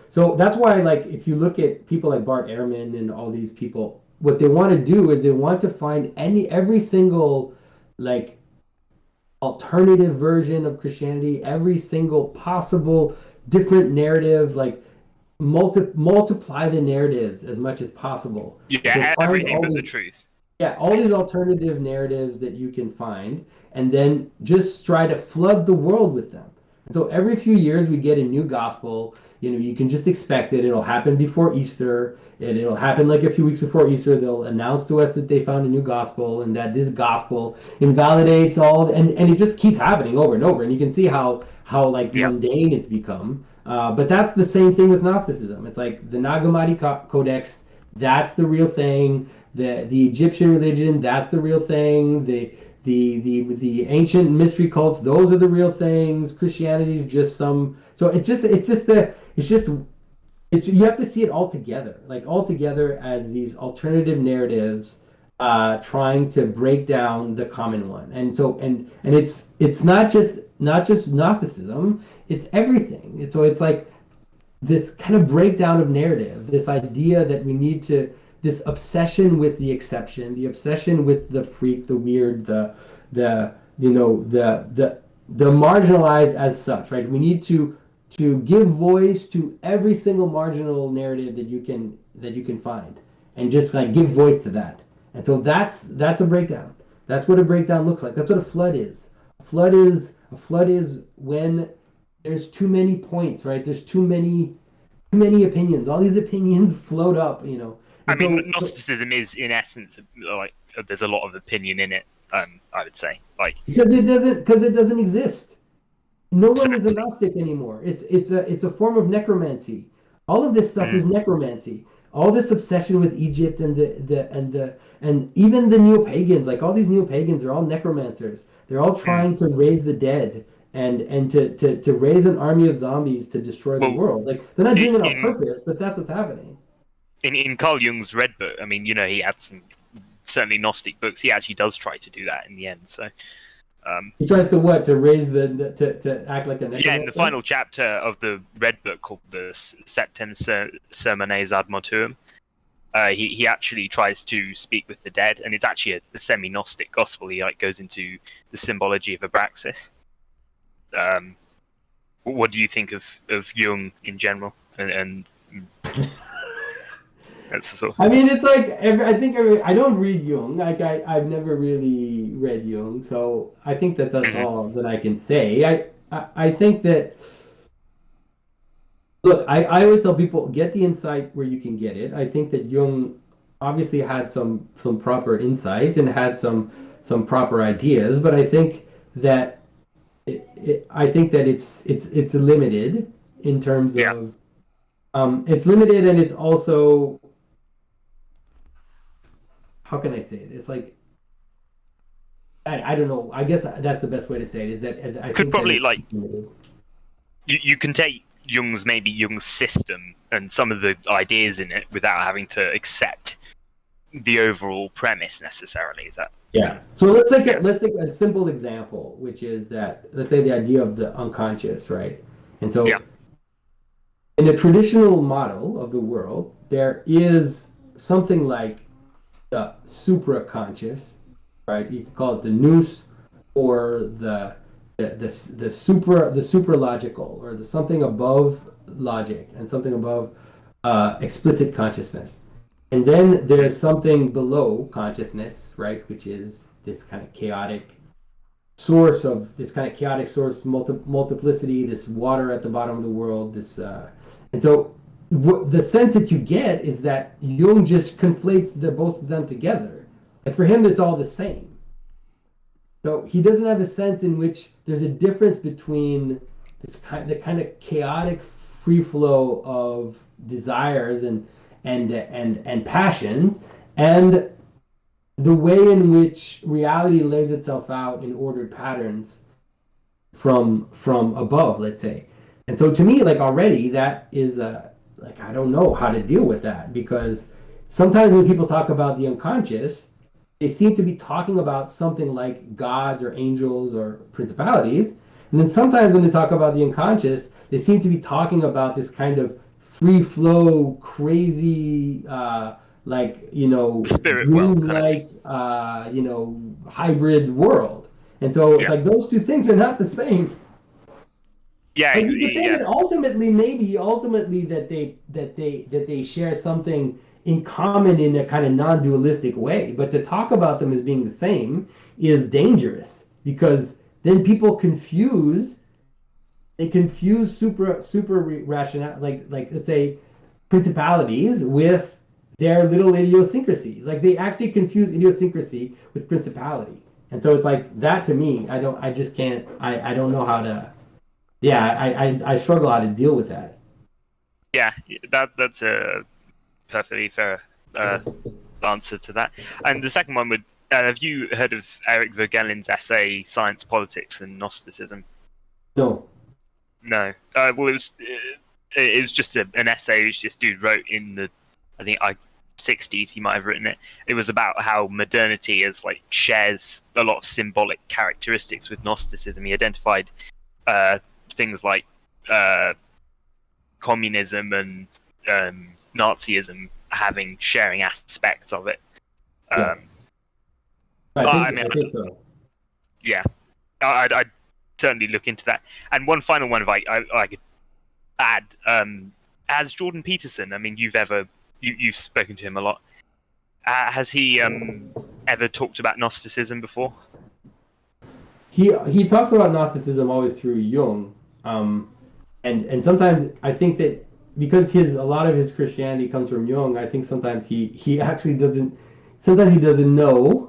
So that's why, like, if you look at people like Bart Ehrman and all these people, what they want to do is they want to find every single like alternative version of Christianity, every single possible different narrative, like multiply the narratives as much as possible. Yeah, So everything but the truth. Yeah, all these alternative narratives that you can find, and then just try to flood the world with them. And so every few years we get a new gospel. You can just expect it. It'll happen before Easter, and it'll happen like a few weeks before Easter. They'll announce to us that they found a new gospel, and that this gospel invalidates all, and it just keeps happening over and over. And you can see how like mundane it's become. But that's the same thing with Gnosticism. It's like the Nag Hammadi Codex. That's the real thing. The Egyptian religion, that's the real thing. The ancient mystery cults, those are the real things. Christianity is just some. So you have to see it all together, as these alternative narratives, trying to break down the common one. And so it's not just Gnosticism, it's everything. And so it's like this kind of breakdown of narrative, this idea that we need to. This obsession with the exception, the obsession with the freak, the weird, the marginalized as such, right? We need to give voice to every single marginal narrative that you can find, and just like give voice to that. And so that's a breakdown. That's what a breakdown looks like. That's what a flood is. A flood is when there's too many points, right? There's too many opinions. All these opinions float up, I mean, Gnosticism is, in essence, like there's a lot of opinion in it. I would say, like because it doesn't exist. No one is a Gnostic anymore. It's a form of necromancy. All of this stuff is necromancy. All this obsession with Egypt and even the neo-pagans, like all these neo-pagans are all necromancers. They're all trying to raise the dead and to raise an army of zombies to destroy the world. Like they're not doing it on purpose, but that's what's happening. In Carl Jung's Red Book, I mean, he had some certainly Gnostic books. He actually does try to do that in the end. So he tries to raise to act like a necromancer? Yeah, in the final chapter of the Red Book called the Septem Sermones ad Mortuum, he actually tries to speak with the dead, and it's actually a semi-Gnostic gospel. He goes into the symbology of Abraxas. What do you think of Jung in general? And that's the sort of... I mean, it's like I don't read Jung. Like I've never really read Jung, so I think that's all that I can say. I think that. Look, I always tell people, get the insight where you can get it. I think that Jung obviously had some proper insight and had some proper ideas, but I think that it's limited in terms of it's limited, and it's also, how can I say it? It's like I don't know. I guess that's the best way to say it. Is that I could probably like you can take Jung's system and some of the ideas in it without having to accept the overall premise necessarily. Is that? Yeah. So let's take a simple example, which is that, let's say, the idea of the unconscious, right? And so in a traditional model of the world, there is something like the supraconscious, right? You can call it the nous, or the supralogical, or the something above logic and something above explicit consciousness. And then there's something below consciousness, right, which is this kind of chaotic source, multiplicity, this water at the bottom of the world, and so the sense that you get is that Jung just conflates both of them together. Like for him, it's all the same. So he doesn't have a sense in which there's a difference between the kind of chaotic free flow of desires and passions, and the way in which reality lays itself out in ordered patterns from above, let's say. And so to me, like already that is like I don't know how to deal with that, because sometimes when people talk about the unconscious, they seem to be talking about something like gods or angels or principalities. And then sometimes when they talk about the unconscious, they seem to be talking about this kind of free flow, crazy, like, you know, Spirit world kind of thing. dreamlike, you know, hybrid world. And so it's Yeah. like those two things are not the same. Yeah, But you could say yeah. that ultimately that they share something in common in a kind of non-dualistic way. But to talk about them as being the same is dangerous, because then people confuse super rational, like let's say principalities with their little idiosyncrasies. Like they actually confuse idiosyncrasy with principality. And so it's like that to me, I don't know how to, I struggle how to deal with that. Yeah, that's a perfectly fair answer to that. And the second one would, have you heard of Eric Vergelin's essay "Science, Politics, and Gnosticism"? No. No. Well, it was just an essay which this dude wrote in the, I think, 60s. He might have written it. It was about how modernity shares a lot of symbolic characteristics with Gnosticism. He identified things like communism and Nazism having sharing aspects of it. I think so. Yeah, I'd certainly look into that. And one final one, if I could add, as Jordan Peterson, I mean, you've spoken to him a lot. Has he ever talked about Gnosticism before? He talks about Gnosticism always through Jung, and sometimes I think that because a lot of his Christianity comes from Jung, I think sometimes he actually doesn't know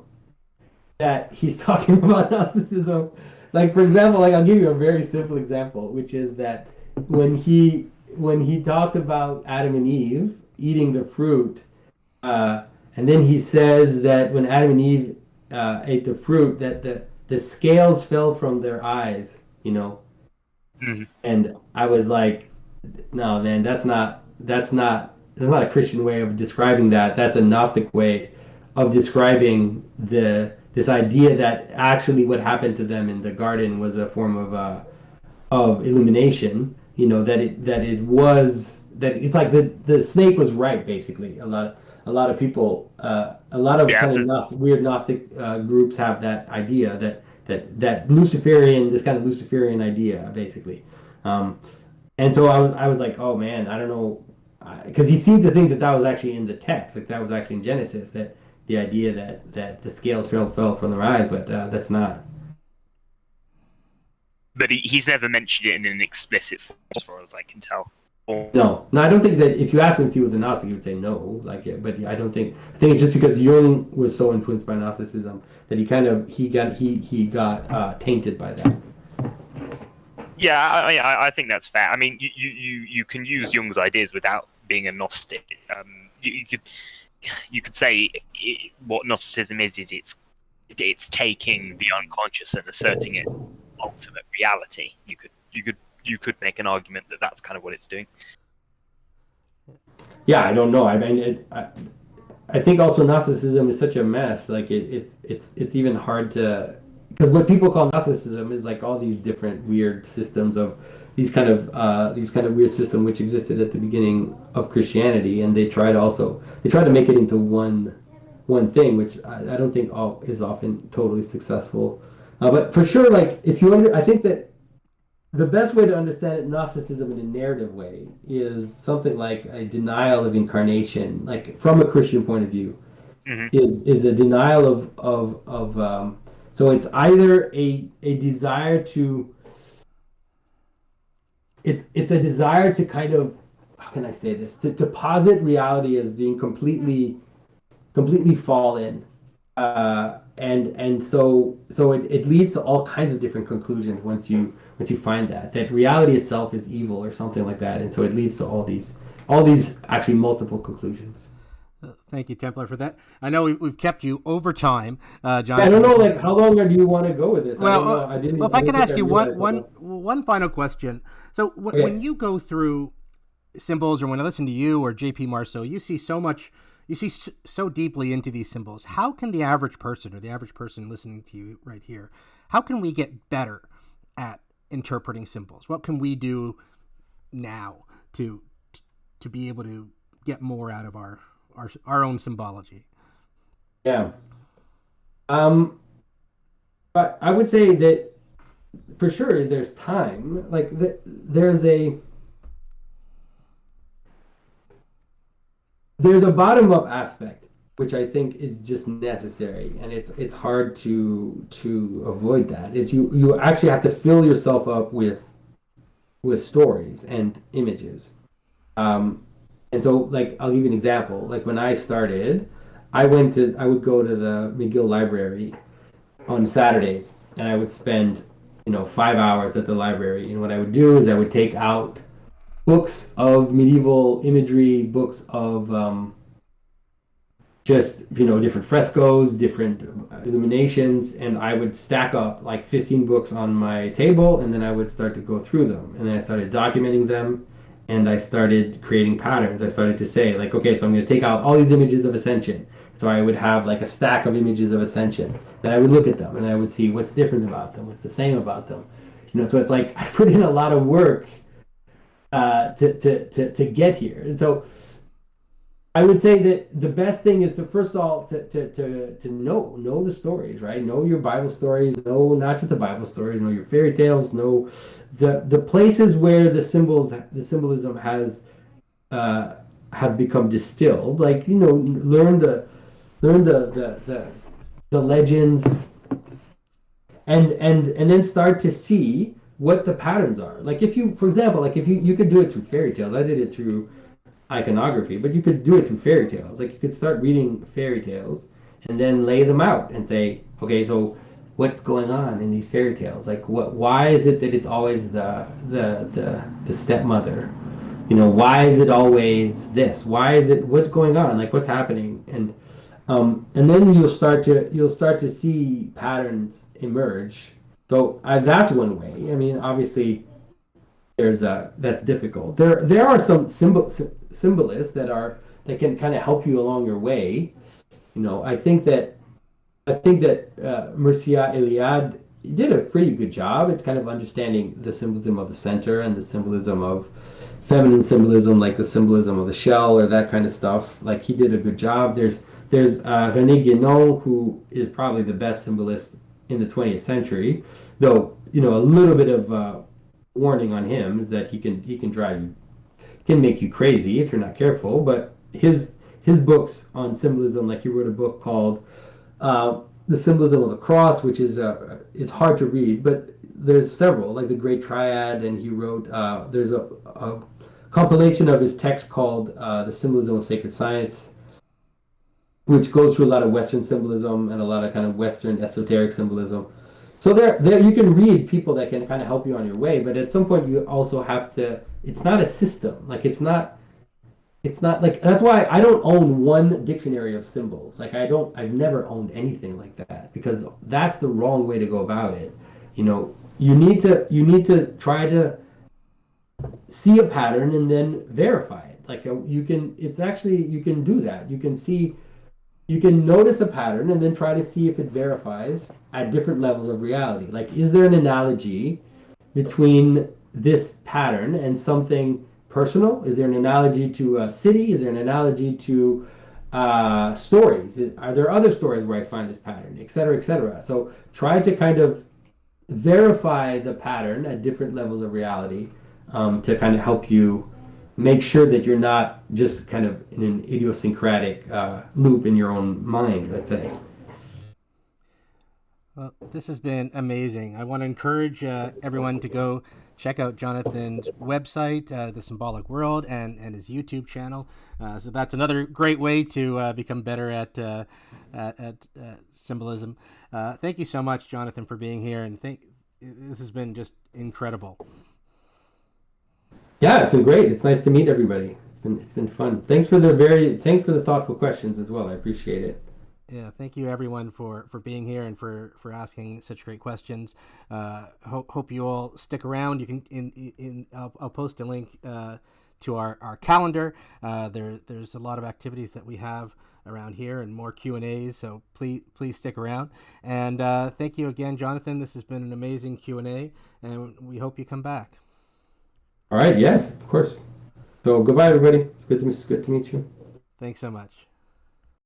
that he's talking about Gnosticism. Like, for example, like I'll give you a very simple example, which is that when he talked about Adam and Eve eating the fruit, and then he says that when Adam and Eve ate the fruit, that the scales fell from their eyes, you know. Mm-hmm. And I was like, no, man, that's not a Christian way of describing that. That's a Gnostic way of describing this idea that actually what happened to them in the garden was a form of illumination. You know, that it's like the snake was right, basically. A lot of people, kind of weird Gnostic groups have that idea that Luciferian, this kind of Luciferian idea, basically. And so I was like, oh man, I don't know, because he seemed to think that was actually in the text, like that was actually in Genesis, that the idea that the scales fell from their eyes, but that's not. But he's never mentioned it in an explicit form, as far as I can tell. No, I don't think that if you asked him if he was a Gnostic, he would say no. But I think it's just because Jung was so influenced by Gnosticism that he got tainted by that. Yeah, I think that's fair. I mean, you can use Jung's ideas without being a Gnostic. You could say what Gnosticism is it's taking the unconscious and asserting it ultimate reality. You could make an argument that that's kind of what it's doing. Yeah, I don't know. I mean, I think also Gnosticism is such a mess. Like it's even hard to, because what people call Gnosticism is like all these different weird systems of these kind of weird system which existed at the beginning of Christianity, and they try to make it into one thing, which I don't think is often totally successful. But for sure, like I think that the best way to understand Gnosticism in a narrative way is something like a denial of incarnation, like from a Christian point of view, is a denial of so it's either a desire to, it's a desire to kind of, how can I say this, to posit reality as being completely fallen, and so it leads to all kinds of different conclusions once you find that reality itself is evil or something like that, and so it leads to all these actually multiple conclusions. Thank you, Templar, for that. I know we've kept you over time, Jonathan. I don't know, like, how long do you want to go with this? Well, I don't know. if I can ask you one final question. So when you go through symbols, or when I listen to you or JP Marceau, you see so deeply into these symbols. How can the average person, or the average person listening to you right here, how can we get better at interpreting symbols? What can we do now to be able to get more out of our own symbology? Yeah. But I would say that for sure there's time. Like there's a bottom-up aspect which I think is just necessary, and it's hard to avoid that. Is you actually have to fill yourself up with stories and images. And so, like, I'll give you an example. Like, when I started, I would go to the McGill Library on Saturdays, and I would spend, 5 hours at the library. And what I would do is I would take out books of medieval imagery, books of just, different frescoes, different illuminations, and I would stack up like 15 books on my table, and then I would start to go through them. And then I started documenting them, and I started creating patterns. I started to say, like, okay, so I'm going to take out all these images of Ascension. So I would have like a stack of images of Ascension. Then I would look at them, and I would see what's different about them, what's the same about them. So it's like I put in a lot of work to get here. And so I would say that the best thing is to, first of all, to know the stories, right? Know your Bible stories, know not just the Bible stories, know your fairy tales, know the places where the symbolism has have become distilled. Like, learn the legends, and then start to see what the patterns are. Like, if you, for example, like if you could do it through fairy tales. I did it through iconography, but you could do it through fairy tales. Like, you could start reading fairy tales and then lay them out and say, okay, so what's going on in these fairy tales? Like, why is it that it's always the stepmother? Why is it always this? What's going on? Like, what's happening? And then you'll start to see patterns emerge. So that's one way. I mean, obviously, that's difficult. There are some symbolists that can kind of help you along your way. I think that Mircea Eliade did a pretty good job at kind of understanding the symbolism of the center and the symbolism of feminine symbolism, like the symbolism of the shell or that kind of stuff. Like, he did a good job. There's René Guénon, who is probably the best symbolist in the 20th century, though a little bit of warning on him is that he can make you crazy if you're not careful. But his books on symbolism, like, he wrote a book called The Symbolism of the Cross, which is it's hard to read, but there's several, like the Great Triad, and he wrote there's a compilation of his text called The Symbolism of Sacred Science, which goes through a lot of Western symbolism and a lot of kind of Western esoteric symbolism. So there you can read people that can kind of help you on your way, but at some point you also have to. It's not a system. Like, it's not like, that's why I don't own one dictionary of symbols. Like, I've never owned anything like that, because that's the wrong way to go about it. You need to try to see a pattern and then verify it. Like, you can do that. You can notice a pattern and then try to see if it verifies at different levels of reality. Like, is there an analogy between this pattern and something personal? Is there an analogy to a city? Is there an analogy to stories? Are there other stories where I find this pattern, et cetera, et cetera? So try to kind of verify the pattern at different levels of reality to kind of help you make sure that you're not just kind of in an idiosyncratic loop in your own mind, let's say. Well, this has been amazing. I want to encourage everyone to go check out Jonathan's website, The Symbolic World, and his YouTube channel. So that's another great way to become better at symbolism. Thank you so much, Jonathan, for being here, and this has been just incredible. Yeah, it's been great. It's nice to meet everybody. It's It's been fun. Thanks for the thoughtful questions as well. I appreciate it. Yeah, thank you everyone for being here and for asking such great questions. Hope you all stick around. You can I'll post a link to our calendar. There's a lot of activities that we have around here and more Q&As, so please stick around. And thank you again, Jonathan. This has been an amazing Q&A, and we hope you come back. All right. Yes, of course. So goodbye, everybody. It's good to meet you. Thanks so much.